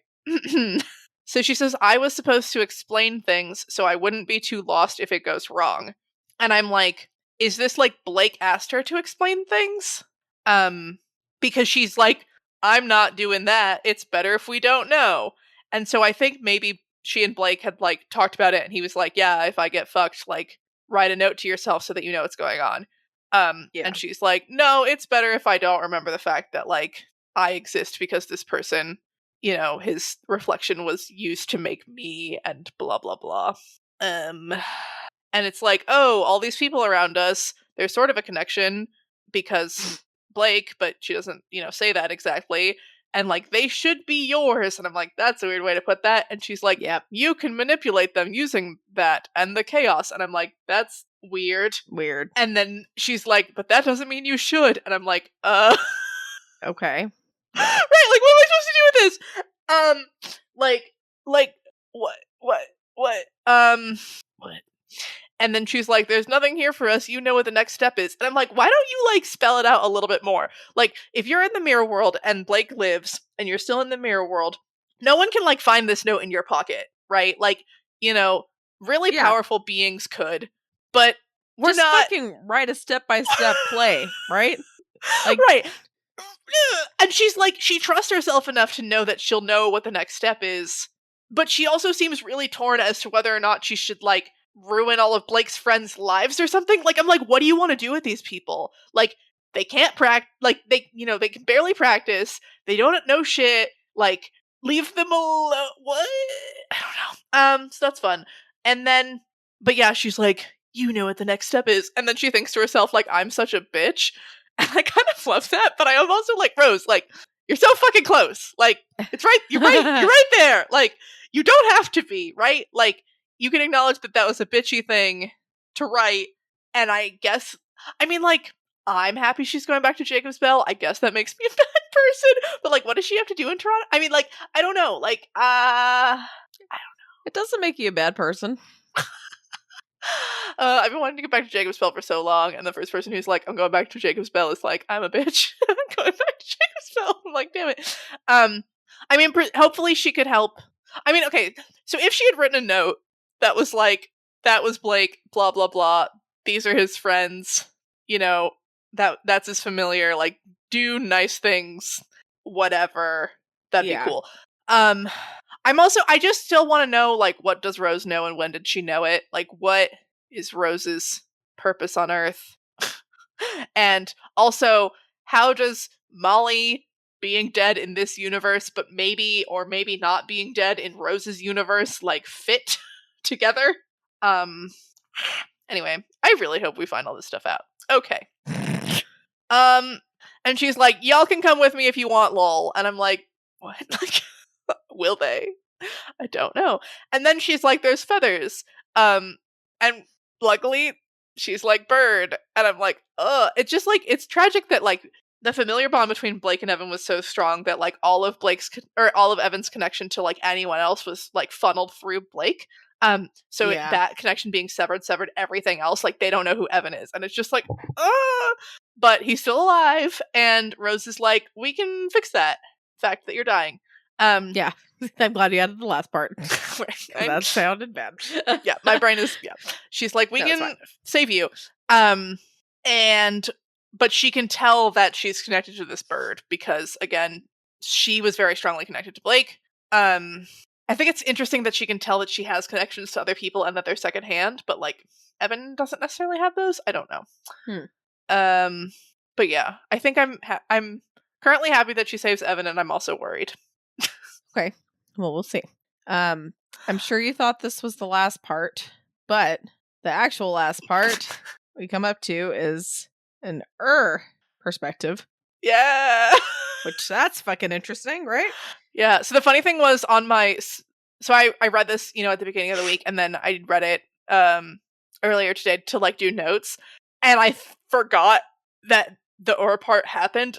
So she says, I was supposed to explain things so I wouldn't be too lost if it goes wrong. And I'm like, is this like Blake asked her to explain things? Because she's like, I'm not doing that. It's better if we don't know. And so I think maybe she and Blake had like talked about it and he was like, yeah, if I get fucked, like write a note to yourself so that you know what's going on. And she's like, no, it's better if I don't remember the fact that like I exist because this person, his reflection was used to make me and blah, blah, blah. And it's like, oh, all these people around us, there's sort of a connection because Blake, but she doesn't, say that exactly. And like, they should be yours. And I'm like, that's a weird way to put that. And she's like, Yep. you can manipulate them using that and the chaos. And I'm like, that's weird. Weird. And then she's like, but that doesn't mean you should. And I'm like, Okay. right, like, what am I supposed to do with this? What? And then she's like, there's nothing here for us, you know what the next step is. And I'm like, why don't you, like, spell it out a little bit more? Like, if you're in the mirror world and Blake lives, and you're still in the mirror world, no one can, like, find this note in your pocket, right? Like, really powerful beings could, but we're just not... fucking write a step-by-step play, right? Like, right. And she's like, she trusts herself enough to know that she'll know what the next step is, but she also seems really torn as to whether or not she should, like, ruin all of Blake's friends' lives or something. Like, I'm like, what do you want to do with these people? Like, they can't they can barely practice, they don't know shit, like, leave them alone. What? I don't know. So that's fun. And then, but yeah, she's like, you know what the next step is, and then she thinks to herself, like, I'm such a bitch. And I kind of love that, but I am also like, Rose, like, you're so fucking close. Like, it's right, you're right there. Like, you don't have to be, right? Like, you can acknowledge that that was a bitchy thing to write, and I guess, I mean, like, I'm happy she's going back to Jacob's Bell. I guess that makes me a bad person, but, like, what does she have to do in Toronto? I mean, like, I don't know. Like, I don't know. It doesn't make you a bad person. I've been wanting to get back to Jacob's Bell for so long, and the first person who's like, I'm going back to Jacob's Bell is like, I'm a bitch. I'm going back to Jacob's Bell. I'm like, damn it. I mean, hopefully she could help. I mean, okay, so if she had written a note that was like, that was Blake, blah, blah, blah, these are his friends, that's his familiar, like, do nice things, whatever, that'd be cool. I just still want to know, like, what does Rose know and when did she know it? Like, what is Rose's purpose on Earth? And also, how does Molly being dead in this universe, but maybe or maybe not being dead in Rose's universe, like, fit together? Anyway, I really hope we find all this stuff out. Okay. And she's like, y'all can come with me if you want, lol. And I'm like, what? Like, will they? I don't know. And then she's like, there's feathers. And luckily, she's like, bird. And I'm like, ugh. It's just like, it's tragic that, like, the familiar bond between Blake and Evan was so strong that, like, all of Evan's connection to, like, anyone else was, like, funneled through Blake. So that connection being severed everything else. Like, they don't know who Evan is. And it's just like, but he's still alive. And Rose is like, we can fix that fact that you're dying. Yeah. I'm glad you added the last part. That sounded bad. Yeah, my brain is, She's like, we can save you. But she can tell that she's connected to this bird because, again, she was very strongly connected to Blake. I think it's interesting that she can tell that she has connections to other people and that they're secondhand, but, like, Evan doesn't necessarily have those. I don't know. But yeah, I think I'm currently happy that she saves Evan, and I'm also worried. Okay. Well, we'll see. I'm sure you thought this was the last part, but the actual last part we come up to is an perspective. Yeah. Which, that's fucking interesting, right? Yeah. So the funny thing was so I read this, at the beginning of the week, and then I read it earlier today to, like, do notes, and I forgot that the part happened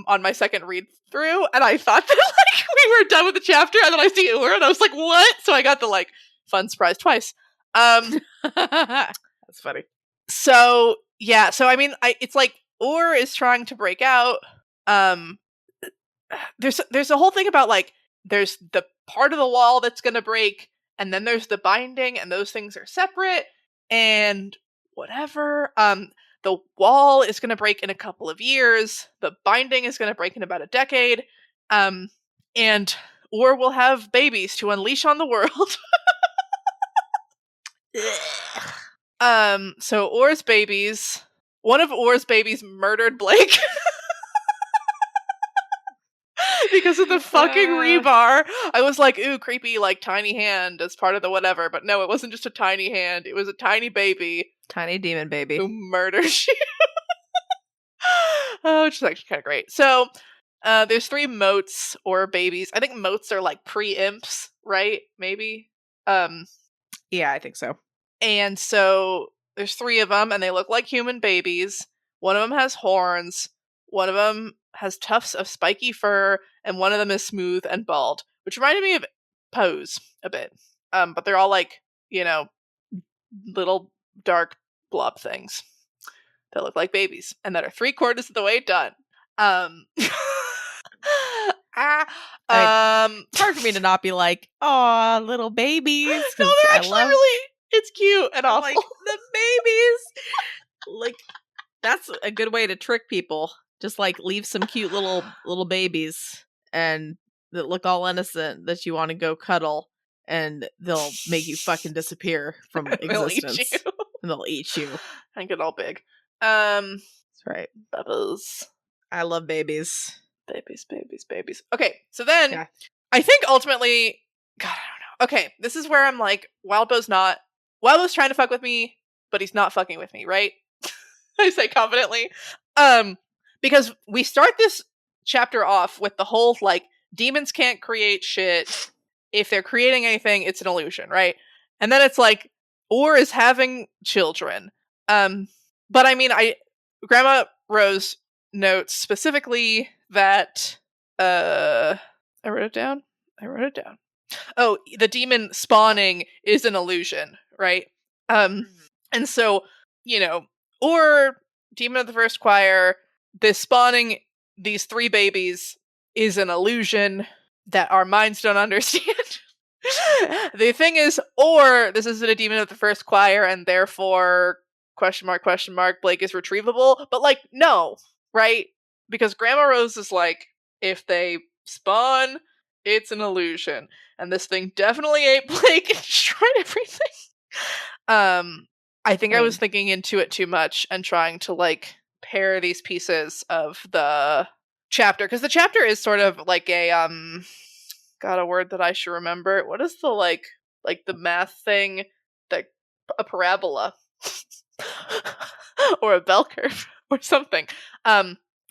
on my second read through, and I thought that, like, we were done with the chapter, and then I see and I was like, what? So I got the, like, fun surprise twice. That's funny. So yeah, so I mean, it's like is trying to break out. There's a whole thing about, like, there's the part of the wall that's gonna break, and then there's the binding, and those things are separate, and whatever. The wall is gonna break in a couple of years. The binding is gonna break in about a decade. And will have babies to unleash on the world. So Or's babies. One of Or's babies murdered Blake. because of the fucking rebar. I was like, ooh, creepy, like tiny hand as part of the whatever. But no, it wasn't just a tiny hand. It was a tiny baby. Tiny demon baby. Who murders you. Oh, which is actually kind of great. So there's 3 motes or babies. I think motes are like pre-imps, right? Maybe. Yeah, I think so. And so there's 3 of them, and they look like human babies. One of them has horns. One of them has tufts of spiky fur, and one of them is smooth and bald, which reminded me of Pose a bit. But they're all like, little dark blob things that look like babies, and that are 3/4 of the way done. It's hard for me to not be like, "Aw, little babies." No, they're actually really. It's cute and awful. Like the babies. Like that's a good way to trick people. Just like leave some cute little babies and that look all innocent that you want to go cuddle, and they'll make you fucking disappear from existence. Eat you. And they'll eat you. And get all big. That's right. Bubbles. I love babies. Babies. Okay, so then I think ultimately, God, I don't know. Okay, this is where I'm like, Wildbow's trying to fuck with me, but he's not fucking with me, right? I say confidently. Because we start this chapter off with the whole, like, demons can't create shit. If they're creating anything, it's an illusion, right? And then it's like, or is having children. But I mean, Grandma Rose notes specifically that, I wrote it down. Oh, the demon spawning is an illusion, right? And so, or Demon of the First Choir, this spawning these 3 babies is an illusion that our minds don't understand. The thing is, or this isn't a Demon of the First Choir, and therefore, question mark, Blake is retrievable. But, like, no, right? Because Grandma Rose is like, if they spawn, it's an illusion. And this thing definitely ate Blake and destroyed everything. I think I was thinking into it too much and trying to, like, pair these pieces of the chapter. Because the chapter is sort of like a, got a word that I should remember. What is the, like the math thing? A parabola. Or a bell curve. Or something.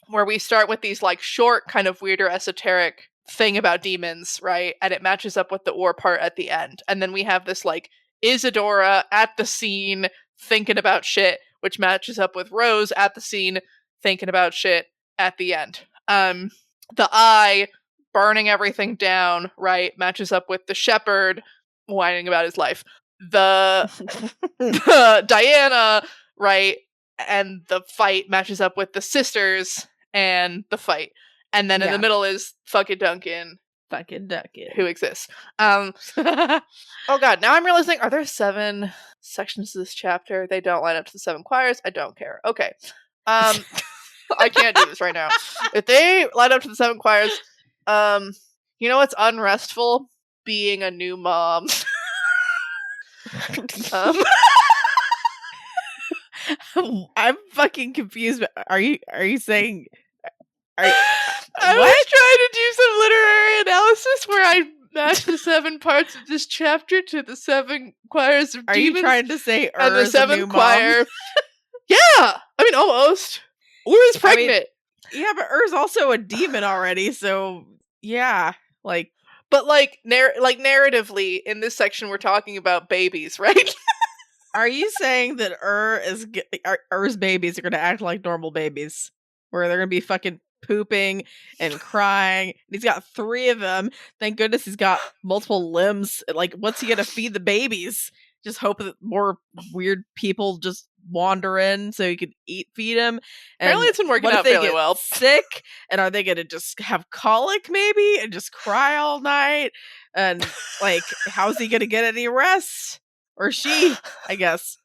Where we start with these, like, short, kind of weirder, esoteric thing about demons, right? And it matches up with the or part at the end. And then we have this, like, Isadora at the scene thinking about shit, which matches up with Rose at the scene thinking about shit at the end. The eye burning everything down, right, matches up with the shepherd whining about his life. The Diana, right, and the fight matches up with the sisters and the fight. And then in the middle is fucking Duncan. Who exists. Oh god, now I'm realizing, are there 7 sections to this chapter? They don't line up to the 7 choirs. I don't care. Okay. I can't do this right now. If they line up to the 7 choirs, you know what's unrestful? Being a new mom. I'm fucking confused. Are you saying? I was trying to do some literary analysis where I match the 7 parts of this chapter to the 7 choirs of demons. Are you trying to say and the 7th choir? Yeah, I mean almost. Is pregnant. Yeah, but Ur's also a demon already, so yeah, like. But like narratively, in this section, we're talking about babies, right? Are you saying that Ur's babies are going to act like normal babies, where they're going to be fucking pooping and crying? He's got 3 of them. Thank goodness he's got multiple limbs. Like, what's he going to feed the babies? Just hope that more weird people just wander in so he could feed him. And apparently it's been working out fairly well. Sick, and are they going to just have colic maybe and just cry all night? And like, how's he going to get any rest? Or she, I guess.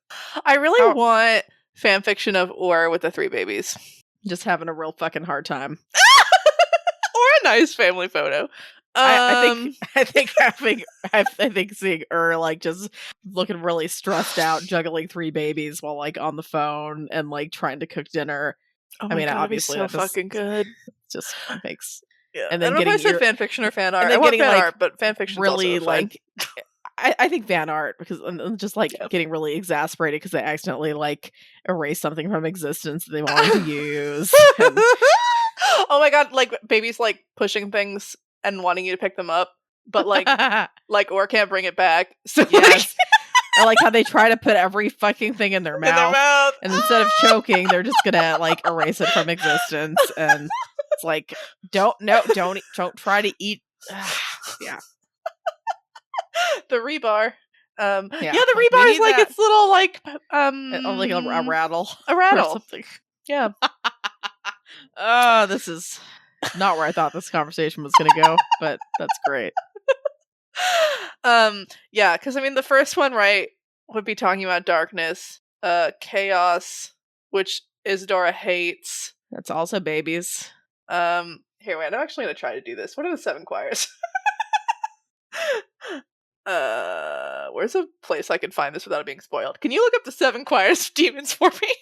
I really want fanfiction of Or with the 3 babies. Just having a real fucking hard time. Or a nice family photo. I think seeing like just looking really stressed out, juggling 3 babies while like on the phone and like trying to cook dinner. Oh my God, obviously, so fucking good. Just makes Yeah. And then I don't know if I said your- fan fiction or fan art. and then I want getting, fan like, art, but fan fiction's really also fine. like I think fan art, because and just like Yep. getting really exasperated because they accidentally like erase something from existence that they wanted to use. And Oh my god, like babies like pushing things and wanting you to pick them up, but like or can't bring it back. So yes. I like how they try to put every fucking thing in their in their mouth, mouth. and instead of choking, they're just gonna like erase it from existence. And it's like, don't try to eat. Yeah. The rebar. Yeah, Yeah, the like, we rebar is need like that. its little like Like a rattle. a Or rattle. something. Yeah. Oh, this is not where I thought this conversation was gonna go, but that's great. Yeah, because I mean the first one, right, would be talking about darkness, chaos, which Isadora hates. That's also babies. Here, wait, I'm actually gonna try to do this. What are the 7 choirs? Where's a place I can find this without it being spoiled? Can you look up the 7 choirs of demons for me?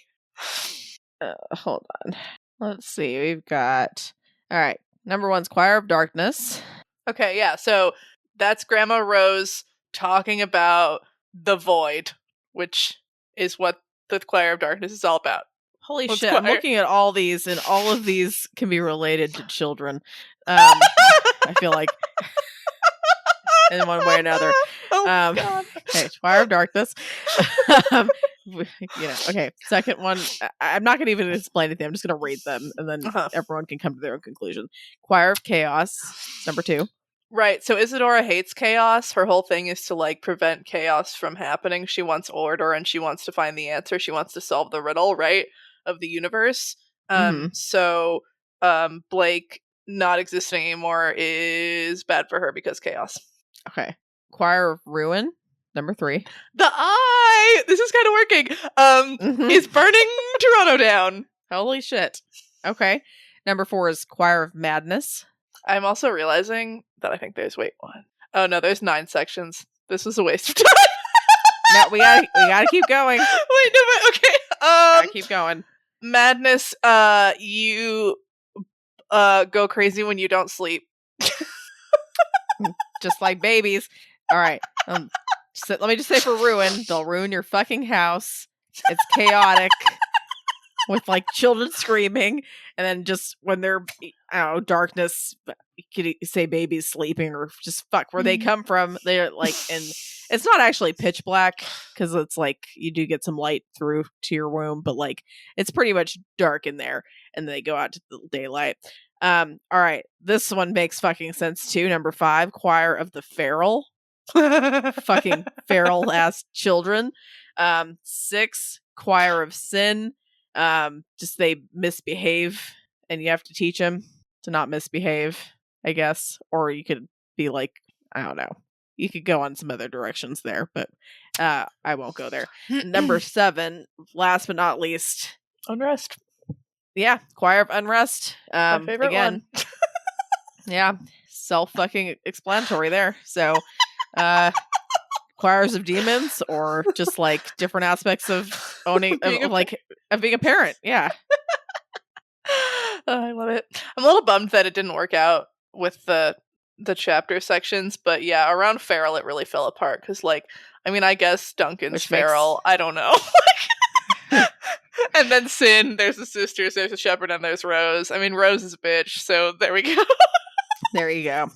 Hold on. Let's see. We've got. All right. Number 1's Choir of Darkness. Okay, yeah. So that's Grandma Rose talking about the void, which is what the Choir of Darkness is all about. Holy What's shit! I'm choir? looking at all these, and all of these can be related to children. I feel like in one way or another. Oh god. Okay, Choir of Darkness. Okay. Second one. I'm not going to even explain anything. I'm just going to read them, and then everyone can come to their own conclusion. Choir of Chaos. Number 2. Right. So Isadora hates chaos. Her whole thing is to like prevent chaos from happening. She wants order, and she wants to find the answer. She wants to solve the riddle, right, of the universe. So Blake not existing anymore is bad for her because chaos. Okay. Choir of Ruin. Number 3. The eye. This is kind of working. Is burning Toronto down. Holy shit. Okay. Number 4 is Choir of Madness. I'm also realizing that I think there's one. Oh no, there's 9 sections. This was a waste of time. No, we gotta keep going. Wait, no, but okay. Gotta keep going. Madness. You go crazy when you don't sleep. Just like babies. All right. So let me just say, for Ruin, they'll ruin your fucking house. It's chaotic with like children screaming, and then just when they're, I don't know, darkness, you could say babies sleeping, or just fuck where they come from. They're like, and it's not actually pitch black, because it's like you do get some light through to your womb, but like it's pretty much dark in there, and they go out to the daylight. All right, this one makes fucking sense too. Number 5, Choir of the Feral. Fucking feral ass children. 6, Choir of Sin. Just they misbehave, and you have to teach them to not misbehave, I guess. Or you could be like, I don't know, you could go on some other directions there, but I won't go there. Number 7, last but not least, Unrest. Yeah, Choir of Unrest. My favorite again, one. Yeah, self fucking explanatory there. So choirs of demons, or just like different aspects of owning of being a parent. Yeah. I love it. I'm a little bummed that it didn't work out with the chapter sections, but yeah, around Feral it really fell apart, because like, I mean, I guess Duncan's Feral. I don't know. And then Sin, there's the sisters, there's the shepherd, and there's Rose. I mean, Rose is a bitch, so there we go. There you go.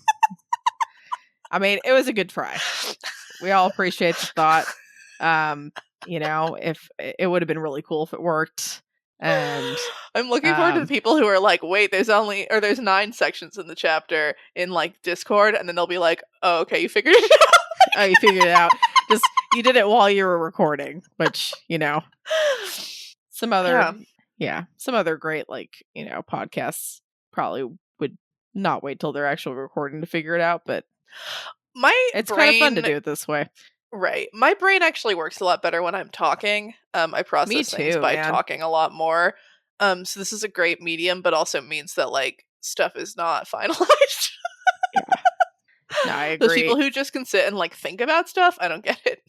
I mean, it was a good try. We all appreciate the thought. If it would have been really cool if it worked. And I'm looking forward to the people who are like, wait, there's 9 sections in the chapter in like Discord, and then they'll be like, oh, okay, you figured it out. Oh, you figured it out. Just you did it while you were recording, which, some other great podcasts probably would not wait till they're actually recording to figure it out, but it's kind of fun to do it this way. Right. My brain actually works a lot better when I'm talking. I process things by talking a lot more. So this is a great medium, but also means that like stuff is not finalized. Yeah. No, I agree. Those people who just can sit and like think about stuff, I don't get it.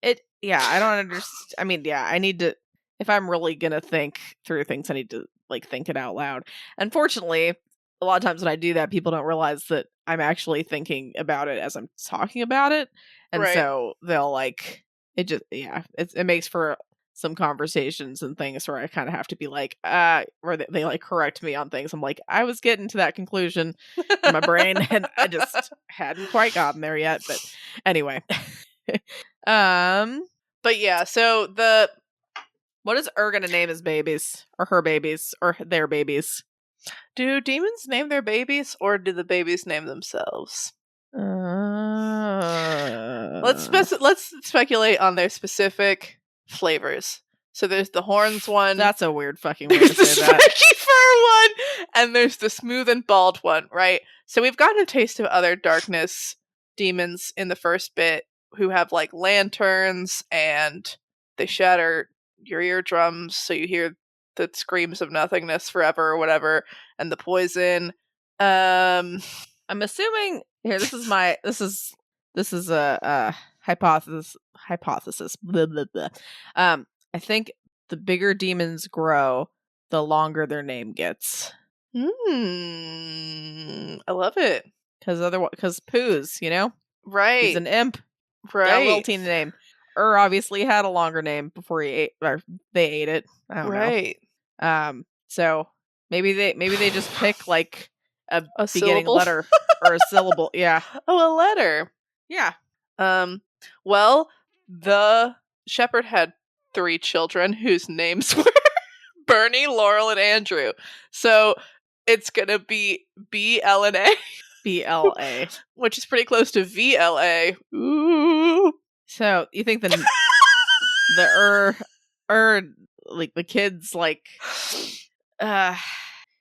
I don't understand. I mean, I need to, if I'm really gonna think through things, I need to like think it out loud. Unfortunately, a lot of times when I do that, people don't realize that I'm actually thinking about it as I'm talking about it. And Right. so they'll like, it just, it makes for some conversations and things where I kind of have to be like, where they like correct me on things. I'm like, I was getting to that conclusion in my brain and I just hadn't quite gotten there yet. But anyway. But yeah, so what is gonna name his babies or her babies or their babies? Do demons name their babies or do the babies name themselves? Let's speculate on their specific flavors. So there's the horns one. That's a weird fucking way to say There's the that. spiky fur one, and there's the smooth and bald one, right? So we've gotten a taste of other darkness demons in the first bit who have like lanterns and they shatter your eardrums so you hear the screams of nothingness forever or whatever, and the poison. I'm assuming here. This is a hypothesis. Blah, blah, blah. I think the bigger demons grow, the longer their name gets. I love it. Because Poos, Right. He's an imp. Right. Got a little teeny name. Obviously had a longer name before he ate, or they ate it. I don't know. So maybe they just pick like a beginning syllable? letter or a syllable. Yeah. Oh, a letter. Yeah. Well, the shepherd had 3 children whose names were Bernie, Laurel, and Andrew. So it's gonna be BLA. BLA. Which is pretty close to VLA. Ooh. So you think like the kids like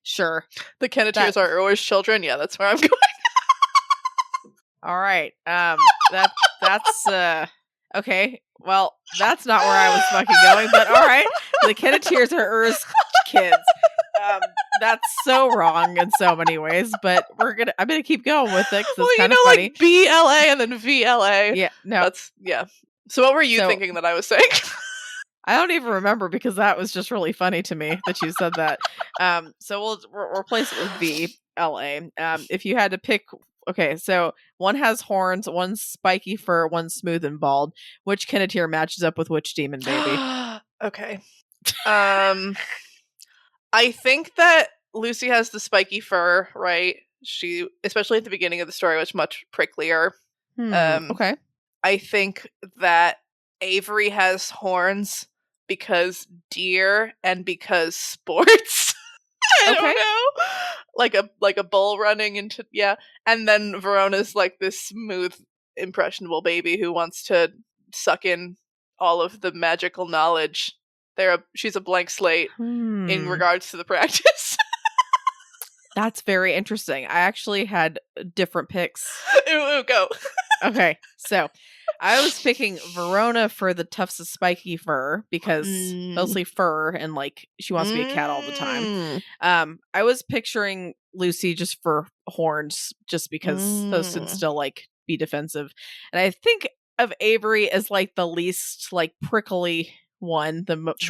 sure. The Kenneteers are Erwish children. Yeah, that's where I'm going. All right. That's okay. Well, that's not where I was fucking going, but all right. The Kenneteers are Ur's kids. That's so wrong in so many ways, but I'm gonna keep going with it because it's kind of funny. Like BLA and then VLA. Yeah, no, So what were you thinking that I was saying? I don't even remember because that was just really funny to me that you said that. So we'll replace it with VLA. If you had to pick, okay, so one has horns, one's spiky fur, one's smooth and bald. Which Kenneteer matches up with which demon baby? Okay. I think that Lucy has the spiky fur, right? She, especially at the beginning of the story, was much pricklier. Okay. I think that Avery has horns because deer and because sports. I don't know. Like a bull running into and then Verona's like this smooth, impressionable baby who wants to suck in all of the magical knowledge. She's a blank slate in regards to the practice. That's very interesting. I actually had different picks. Ooh, go. Okay, so I was picking Verona for the tufts of spiky fur because mostly fur and like she wants to be a cat all the time. I was picturing Lucy just for horns, just because those can still like be defensive, and I think of Avery as like the least like prickly one, the most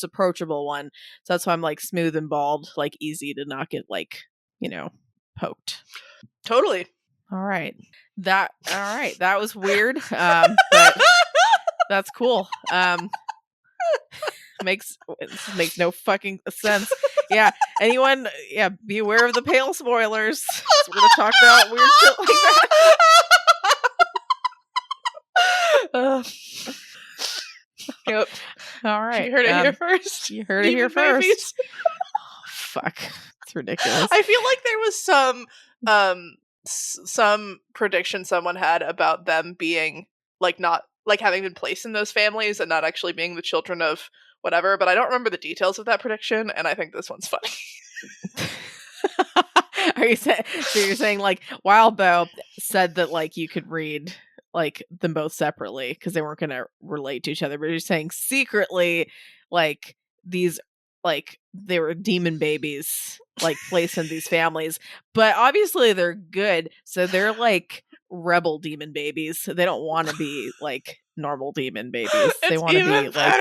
approachable one. So that's why I'm like smooth and bald, like easy to not get like poked. Totally. All right. That was weird. But that's cool. Makes no fucking sense. Yeah. Anyone? Yeah. Be aware of the pale spoilers. We're gonna talk about weird shit like that. Yep. All right. You heard it here first. You heard it here first. Oh, fuck. It's ridiculous. I feel like there was some prediction someone had about them being like not like having been placed in those families and not actually being the children of whatever, but I don't remember the details of that prediction, and I think this one's funny. Are you saying? So you're saying like Wildbow said that like you could read like them both separately because they weren't going to relate to each other, but you're saying secretly like these like they were demon babies like placed in these families, but obviously they're good, so they're like rebel demon babies. So they don't want to be like normal demon babies. They want to be like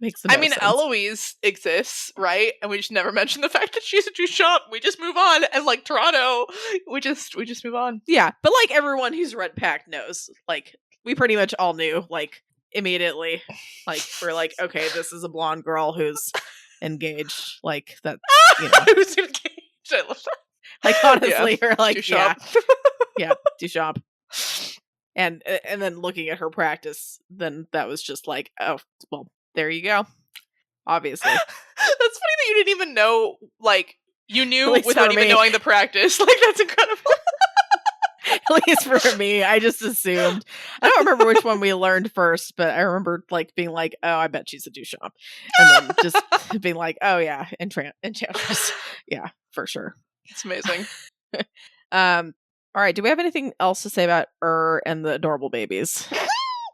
Makes no sense. Eloise exists, right? And we just never mention the fact that she's a Duchamp. We just move on. And like Toronto, we just move on. Yeah, but like everyone who's read Pact knows, like we pretty much all knew, like immediately, like we're like, okay, this is a blonde girl who's engaged, like that, you know, who's engaged. I love that. Like honestly, we're like, Duchamp. yeah, Duchamp. And then looking at her practice, then that was just like, oh, well, there you go. Obviously. That's funny that you didn't even know, like, you knew without even me. knowing the practice. Like, that's incredible. At least for me, I just assumed. I don't remember which one we learned first, but I remember like being like, oh, I bet she's a Duchamp. And then just being like, oh yeah, Enchantress. Yeah, for sure. It's amazing. All right, do we have anything else to say about and the adorable babies?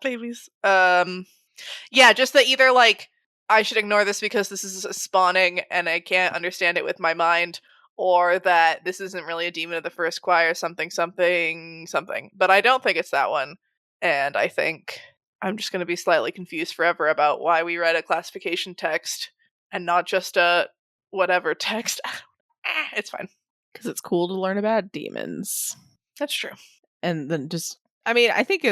Babies. Yeah, just that either like I should ignore this because this is a spawning and I can't understand it with my mind, or that this isn't really a demon of the first choir, something. But I don't think it's that one. And I think I'm just going to be slightly confused forever about why we read a classification text and not just a whatever text. It's fine. Because it's cool to learn about demons. That's true. And then just, I think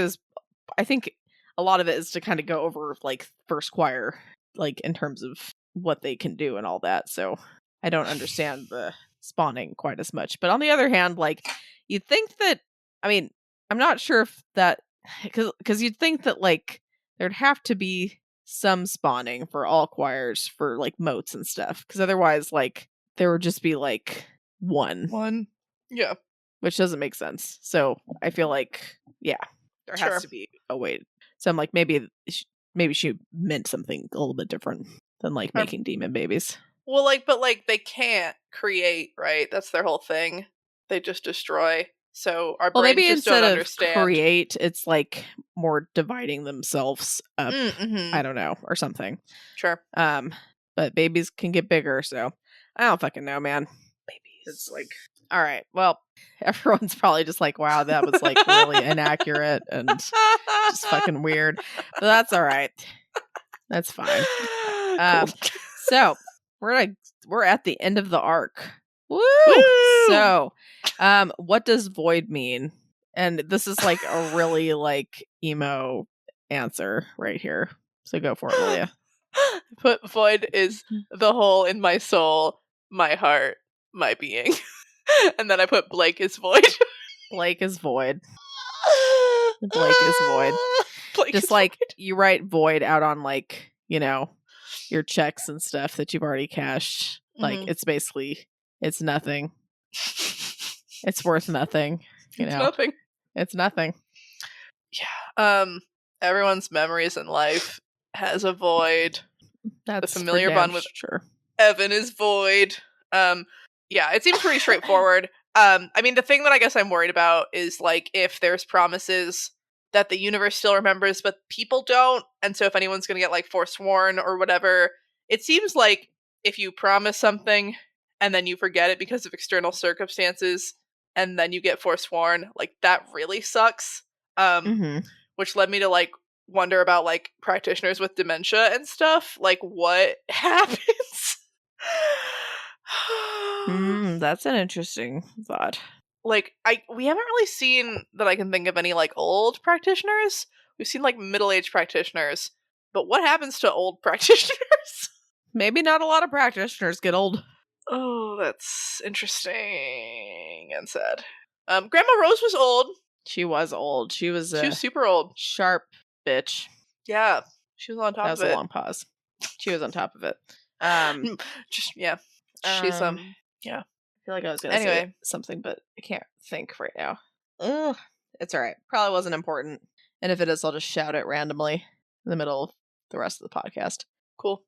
a lot of it is to kind of go over like first choir, like in terms of what they can do and all that. So I don't understand the spawning quite as much. But on the other hand, like you'd think that, I'm not sure if that, because you'd think that like there'd have to be some spawning for all choirs for like motes and stuff. Because otherwise, like there would just be like one. Yeah. Which doesn't make sense. So I feel like, yeah, there has to be a way. So I'm like, maybe she meant something a little bit different than like making demon babies. Well, but they can't create, right? That's their whole thing. They just destroy. So our brains maybe just instead don't of understand. Create, it's like more dividing themselves up. Mm-hmm. I don't know, or something. Sure. But babies can get bigger, so I don't fucking know, man. Babies. It's like, all right, well, everyone's probably just like, wow, that was like really inaccurate and just fucking weird. But that's all right. That's fine. Cool. So we're at the end of the arc. Woo! So, what does void mean? And this is like a really like emo answer right here. So go for it, Malia. Put void is the hole in my soul, my heart, my being. And then I put Blake is void. Blake is void. Blake is void. Blake just is like void. You write void out on like, you know, your checks and stuff that you've already cashed. Like it's basically, it's nothing. It's worth nothing. You know, nothing. It's nothing. Yeah. Everyone's memories in life has a void. That's the familiar bond with sure. Evan is void. Yeah, it seems pretty straightforward. The thing that I guess I'm worried about is like if there's promises that the universe still remembers but people don't, and so if anyone's gonna get like forsworn or whatever, it seems like if you promise something and then you forget it because of external circumstances and then you get forsworn, like that really sucks. Which led me to like wonder about like practitioners with dementia and stuff. Like what happens? That's an interesting thought. Like we haven't really seen that I can think of any like old practitioners. We've seen like middle-aged practitioners, but what happens to old practitioners? Maybe not a lot of practitioners get old. Oh, that's interesting and sad. Grandma Rose was old. She was old. She was super old. Sharp bitch. Yeah, she was on top of it. That was a long pause. She was on top of it. Just yeah. She's yeah. I feel like I was gonna say something, but I can't think right now. Ugh. It's alright. Probably wasn't important. And if it is, I'll just shout it randomly in the middle of the rest of the podcast. Cool.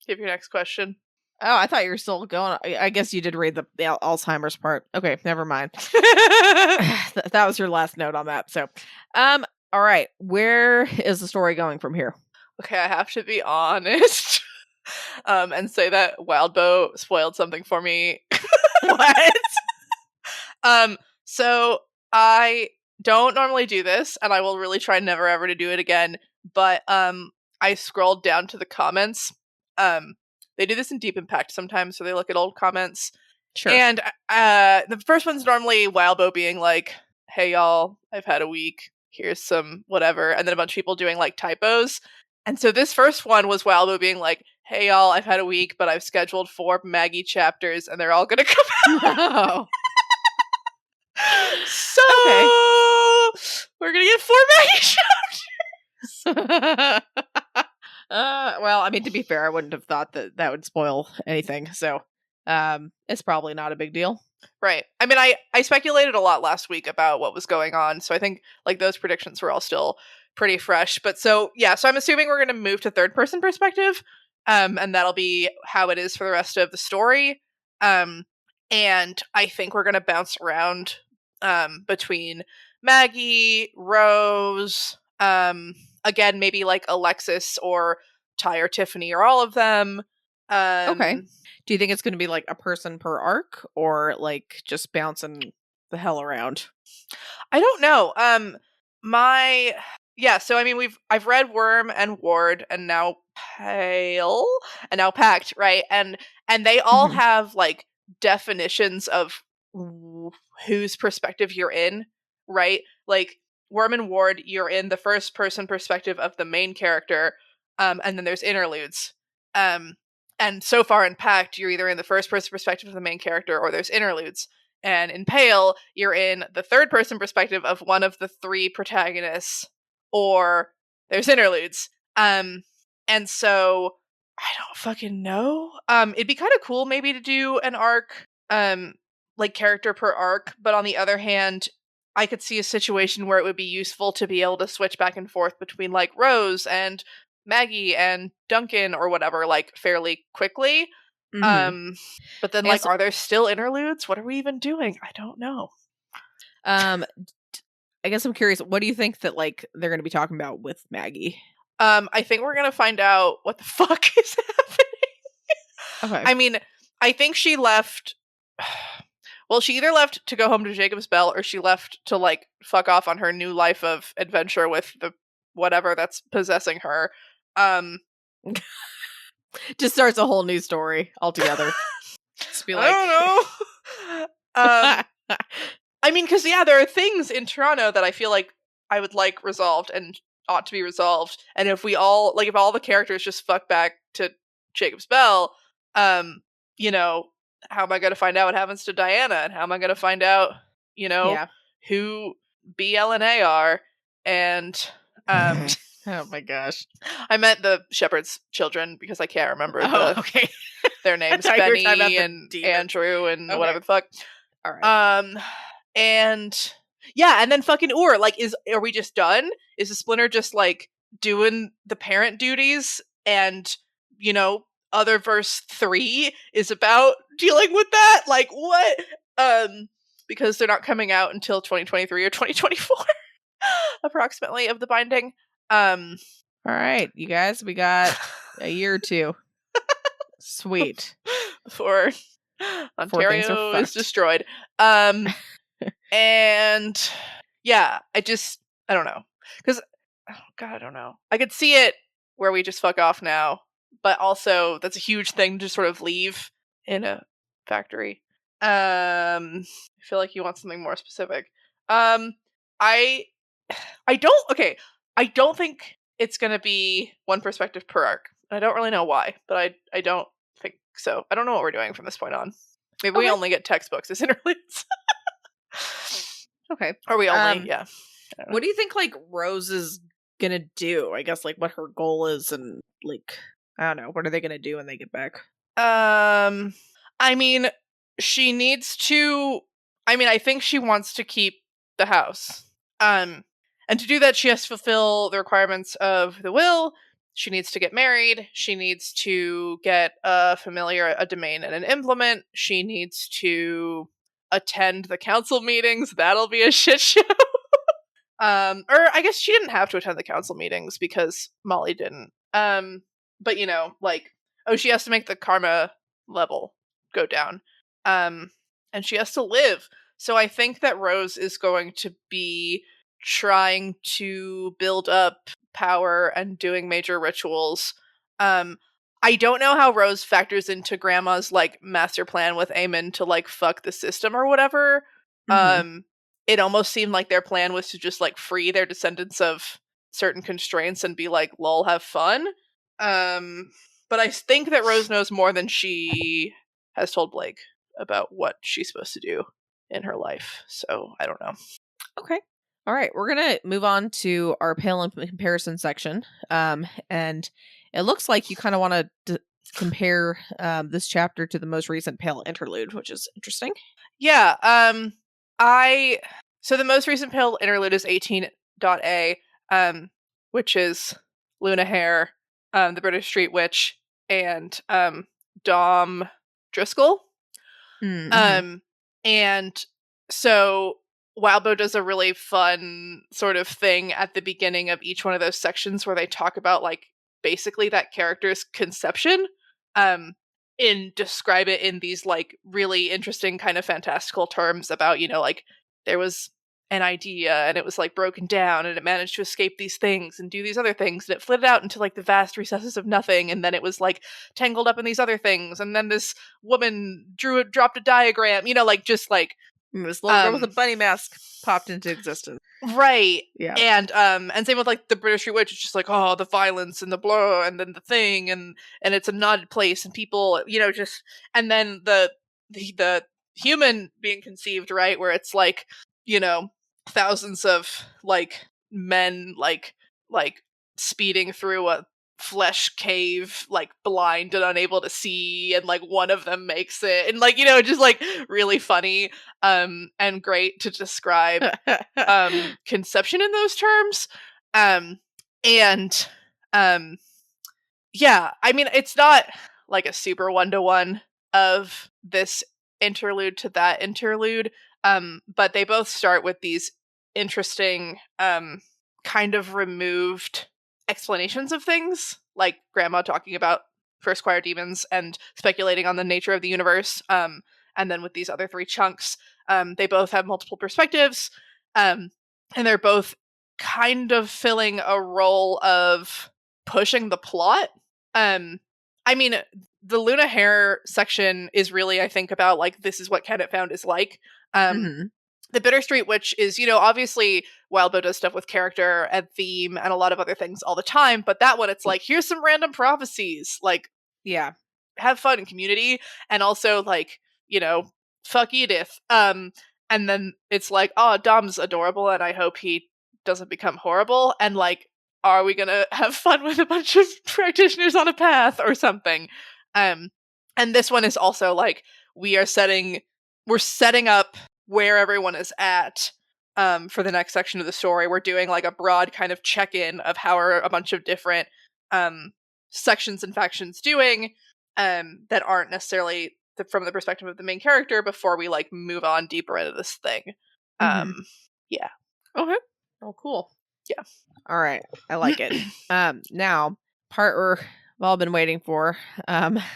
Give your next question. Oh, I thought you were still going. I guess you did read the Alzheimer's part. Okay, never mind. That was your last note on that. So, all right. Where is the story going from here? Okay, I have to be honest. And say that Wildbow spoiled something for me. What? So I don't normally do this, and I will really try never ever to do it again. But I scrolled down to the comments. They do this in Deep Impact sometimes, so they look at old comments. Sure. And the first one's normally Wildbow being like, hey y'all, I've had a week. Here's some whatever. And then a bunch of people doing like typos. And so this first one was Wildbow being like, hey y'all, I've had a week, but I've scheduled 4 Maggie chapters and they're all going to come out. No. So Okay. we're going to get 4 Maggie chapters. Well, I mean, to be fair, I wouldn't have thought that would spoil anything. So, it's probably not a big deal. Right. I mean, I speculated a lot last week about what was going on, so I think like those predictions were all still pretty fresh. But so yeah, so I'm assuming we're going to move to third person perspective, and that'll be how it is for the rest of the story. And I think we're going to bounce around between Maggie, Rose, again maybe like Alexis or Ty or Tiffany or all of them. Okay. Do you think it's going to be like a person per arc, or like just bouncing the hell around? I don't know. So I mean I've read Worm and Ward and now Pale and now Pact, right? And they all have like definitions of whose perspective you're in, right? Like Worm and Ward, you're in the first person perspective of the main character, and then there's interludes. And so far in Pact, you're either in the first person perspective of the main character or there's interludes. And in Pale, you're in the third person perspective of one of the 3 protagonists, or there's interludes. And so I don't fucking know. It'd be kind of cool maybe to do an arc, like character per arc, but on the other hand, I could see a situation where it would be useful to be able to switch back and forth between like Rose and Maggie and Duncan or whatever, like fairly quickly. But then like, are there still interludes? What are we even doing? I don't know. I guess I'm curious, what do you think that like they're going to be talking about with Maggie? I think we're going to find out what the fuck is happening. Okay. I mean, I think she left. Well, she either left to go home to Jacob's Bell or she left to like fuck off on her new life of adventure with the whatever that's possessing her. Just starts a whole new story altogether. Just be like, I don't know. I mean, because yeah, there are things in Toronto that I feel like I would like resolved and ought to be resolved. And if all the characters just fuck back to Jacob's Bell, you know, how am I going to find out what happens to Diana? And how am I going to find out, who BL and A are? And oh my gosh. I meant the shepherd's children because I can't remember their names. Benny and Andrew and whatever the fuck. All right. And yeah, and then fucking like, are we just done? Is the Splinter just like doing the parent duties? And other verse 3 is about dealing with that? Like what? Because they're not coming out until 2023 or 2024 approximately of the binding. All right, you guys, we got a year or 2. Sweet. Before Ontario is destroyed. And yeah, I don't know. Because, I don't know. I could see it where we just fuck off now, but also that's a huge thing to sort of leave in a factory. I feel like you want something more specific. I don't think it's going to be one perspective per arc. I don't really know why, but I don't think so. I don't know what we're doing from this point on. Maybe we only get textbooks as interludes. Okay. Or we only, yeah. What do you think, like, Rose is going to do? I guess, like, what her goal is and, like, I don't know. What are they going to do when they get back? I mean, she needs to... I think she wants to keep the house. And to do that, she has to fulfill the requirements of the will. She needs to get married. She needs to get a familiar, a domain, and an implement. She needs to attend the council meetings. That'll be a shit show. Or I guess she didn't have to attend the council meetings because Molly didn't. But she has to make the karma level go down. And she has to live. So I think that Rose is going to be trying to build up power and doing major rituals. I don't know how Rose factors into Grandma's like master plan with Aemon to like fuck the system or whatever. It almost seemed like their plan was to just like free their descendants of certain constraints and be like, lol, have fun. But I think that Rose knows more than she has told Blake about what she's supposed to do in her life. So I don't know. Okay. All right. We're going to move on to our pale in comparison section. And it looks like you kind of want to compare this chapter to the most recent pale interlude, which is interesting. Yeah. So the most recent pale interlude is 18.A, which is Luna Hare, the British Street Witch, and Dom Driscoll. And so Wildbow does a really fun sort of thing at the beginning of each one of those sections where they talk about like basically that character's conception, and describe it in these like really interesting kind of fantastical terms about, like there was an idea and it was like broken down and it managed to escape these things and do these other things and it flitted out into like the vast recesses of nothing, and then it was like tangled up in these other things, and then this woman dropped a diagram, like just like this little girl with a bunny mask popped into existence. Right. Yeah. And same with like the British Street Witch. It's just like, oh, the violence and the blow and then the thing and it's a knotted place and people, just, and then the human being conceived, right, where it's like, thousands of like men like speeding through a flesh cave, like blind and unable to see, and like one of them makes it, and like just like really funny and great to describe conception in those terms. Yeah, I mean, it's not like a super 1-to-1 of this interlude to that interlude, but they both start with these interesting kind of removed explanations of things, like Grandma talking about first choir demons and speculating on the nature of the universe, and then with these other 3 chunks, they both have multiple perspectives, and they're both kind of filling a role of pushing the plot. I mean, the Luna Hare section is really, I think, about like, this is what Kennett Found is like. The Bitter Street Witch is, obviously Wildbow does stuff with character and theme and a lot of other things all the time, but that one, it's like, here's some random prophecies, like, yeah, have fun in community, and also like, fuck Edith. And then it's like, oh, Dom's adorable and I hope he doesn't become horrible, and like, are we gonna have fun with a bunch of practitioners on a path or something? And this one is also like, we're setting up where everyone is at for the next section of the story. We're doing like a broad kind of check-in of how are a bunch of different sections and factions doing that aren't necessarily from the perspective of the main character before we like move on deeper into this thing. Yeah. Okay. Oh, cool. Yeah. All right. I like it. Now, part we've all been waiting for,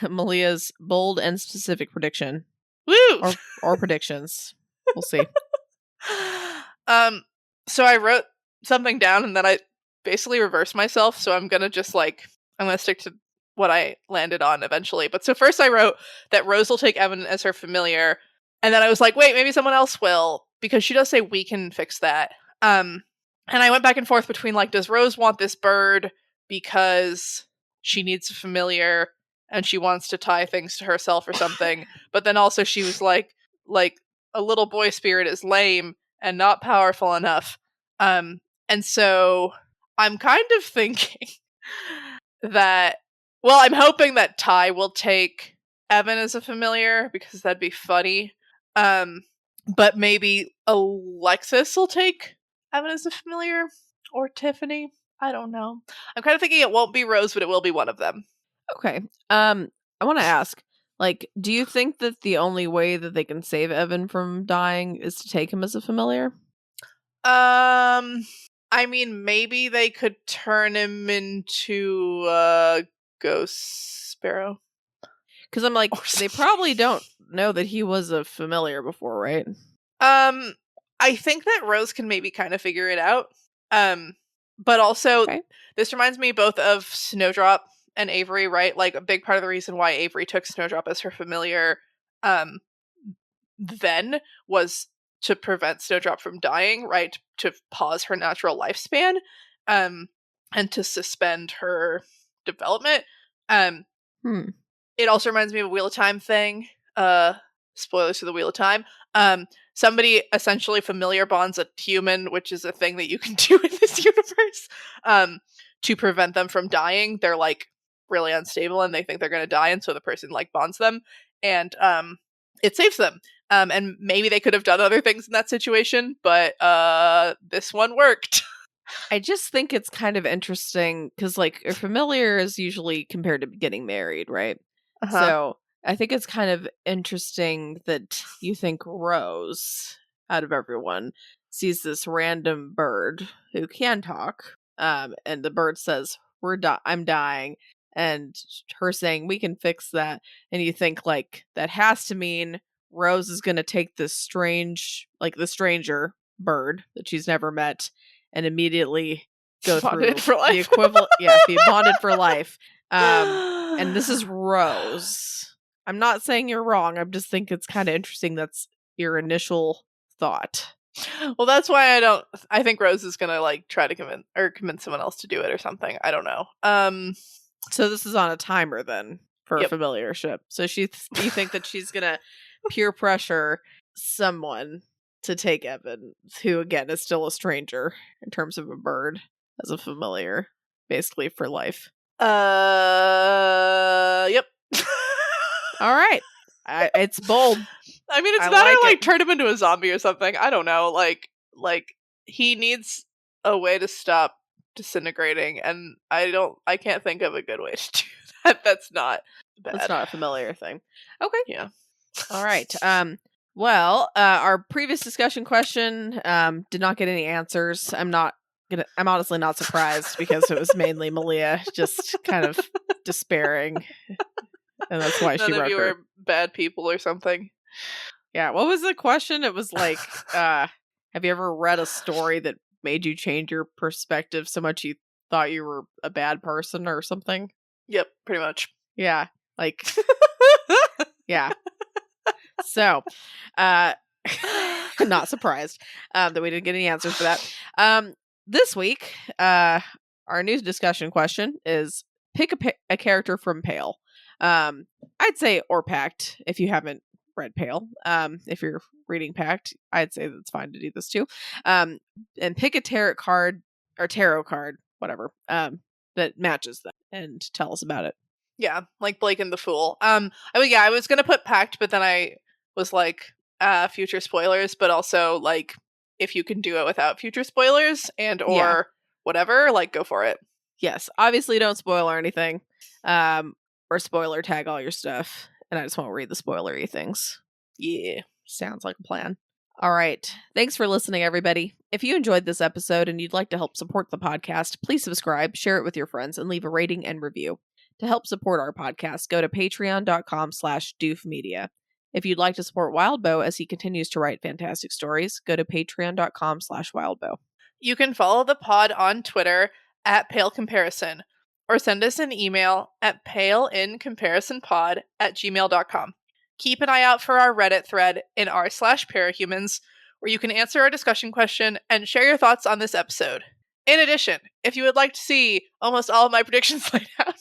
Malia's bold and specific prediction. Woo! Or predictions. We'll see. So I wrote something down and then I basically reversed myself, so I'm gonna stick to what I landed on eventually. But so first I wrote that Rose will take Evan as her familiar, and then I was like, wait, maybe someone else will, because she does say we can fix that. And I went back and forth between like, does Rose want this bird because she needs a familiar and she wants to tie things to herself or something, but then also she was like a little boy spirit is lame and not powerful enough. And so I'm kind of thinking that, well, I'm hoping that Ty will take Evan as a familiar because that'd be funny. But maybe Alexis will take Evan as a familiar, or Tiffany. I don't know. I'm kind of thinking it won't be Rose, but it will be one of them. Okay. I want to ask, like, do you think that the only way that they can save Evan from dying is to take him as a familiar? I mean, maybe they could turn him into a ghost sparrow. Because I'm like, they probably don't know that he was a familiar before, right? I think that Rose can maybe kind of figure it out. But also, Okay. this reminds me both of Snowdrop and Avery, right? Like, a big part of the reason why Avery took Snowdrop as her familiar um, then was to prevent Snowdrop from dying, right? To pause her natural lifespan, and to suspend her development. Um, Hmm. It also reminds me of a Wheel of Time thing. Spoilers for the Wheel of Time. Somebody essentially familiar bonds a human, which is a thing that you can do in this universe, to prevent them from dying. They're like really unstable and they think they're going to die, and so the person like bonds them, and it saves them. And maybe they could have done other things in that situation, but this one worked. I just think it's kind of interesting because, like, a familiar is usually compared to getting married, right? Uh-huh. So I think it's kind of interesting that you think Rose, out of everyone, sees this random bird who can talk, and the bird says, "I'm dying," and her saying, "We can fix that," and you think like that has to mean Rose is going to take this the stranger bird that she's never met and immediately go Bonded through for the life. equivalent, be bonded for life. And this is Rose. I'm not saying you're wrong. I just think it's kind of interesting. That's your initial thought. Well, that's why I think Rose is gonna like try to convince someone else to do it or something. I don't know. So this is on a timer then for Yep. familiarship. So you think that she's gonna peer pressure someone to take Evan, who again is still a stranger in terms of a bird, as a familiar, basically for life. Yep. All right. It's bold. I mean, it's I that like or like it. turn him into a zombie or something. I don't know. Like he needs a way to stop disintegrating, and I can't think of a good way to do that. That's not bad. That's not a familiar thing. Okay. Yeah. All right. Well, our previous discussion question did not get any answers. I'm honestly not surprised because it was mainly Malia just kind of despairing. And that's why she None of wrote you her. are bad people or something. Yeah, what was the question? It was like, have you ever read a story that made you change your perspective so much you thought you were a bad person or something? Yep, pretty much. Yeah, like, yeah. So, not surprised that we didn't get any answers for that. This week, our new discussion question is pick a character from Pale. I'd say or Pact if you haven't read Pale. If you're reading Pact, I'd say that's fine to do this too. And pick a tarot card, whatever, that matches them, and tell us about it. Yeah, like Blake and the Fool. I was gonna put Pact, but then I was like, future spoilers, but also like if you can do it without future spoilers or whatever, like go for it. Yes, obviously don't spoil or anything, or spoiler tag all your stuff, and I just won't read the spoilery things. Yeah. Sounds like a plan. All right. Thanks for listening, everybody. If you enjoyed this episode and you'd like to help support the podcast, please subscribe, share it with your friends, and leave a rating and review. To help support our podcast, go to patreon.com/doofmedia. If you'd like to support Wildbow as he continues to write fantastic stories, go to patreon.com/wildbow. You can follow the pod on Twitter at Pale Comparison, or send us an email at paleincomparisonpod@gmail.com. Keep an eye out for our Reddit thread in r/parahumans, where you can answer our discussion question and share your thoughts on this episode. In addition, if you would like to see almost all of my predictions laid out,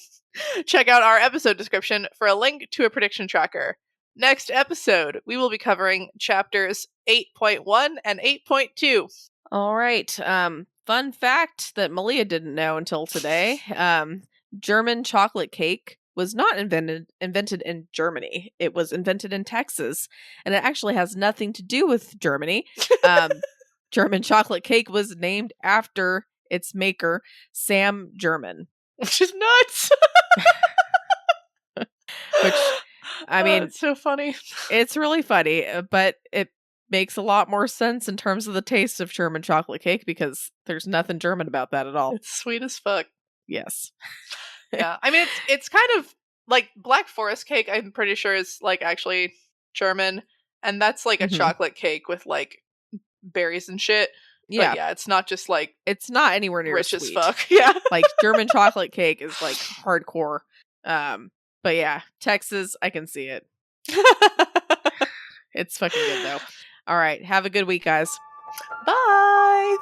check out our episode description for a link to a prediction tracker. Next episode, we will be covering chapters 8.1 and 8.2. All right. Fun fact that Malia didn't know until today. German chocolate cake was not invented in Germany. It was invented in Texas, and it actually has nothing to do with Germany. German chocolate cake was named after its maker, Sam German. Which is nuts. Which, I mean, it's so funny. It's really funny, but it makes a lot more sense in terms of the taste of German chocolate cake because there's nothing German about that at all. It's sweet as fuck. Yes. Yeah. I mean, it's kind of like Black Forest cake, I'm pretty sure is like actually German. And that's like a chocolate cake with like berries and shit. Yeah. But yeah, it's not just like It's not anywhere near rich as sweet. fuck. Yeah. Like German chocolate cake is like hardcore. But yeah, Texas, I can see it. It's fucking good though. All right, have a good week, guys. Bye.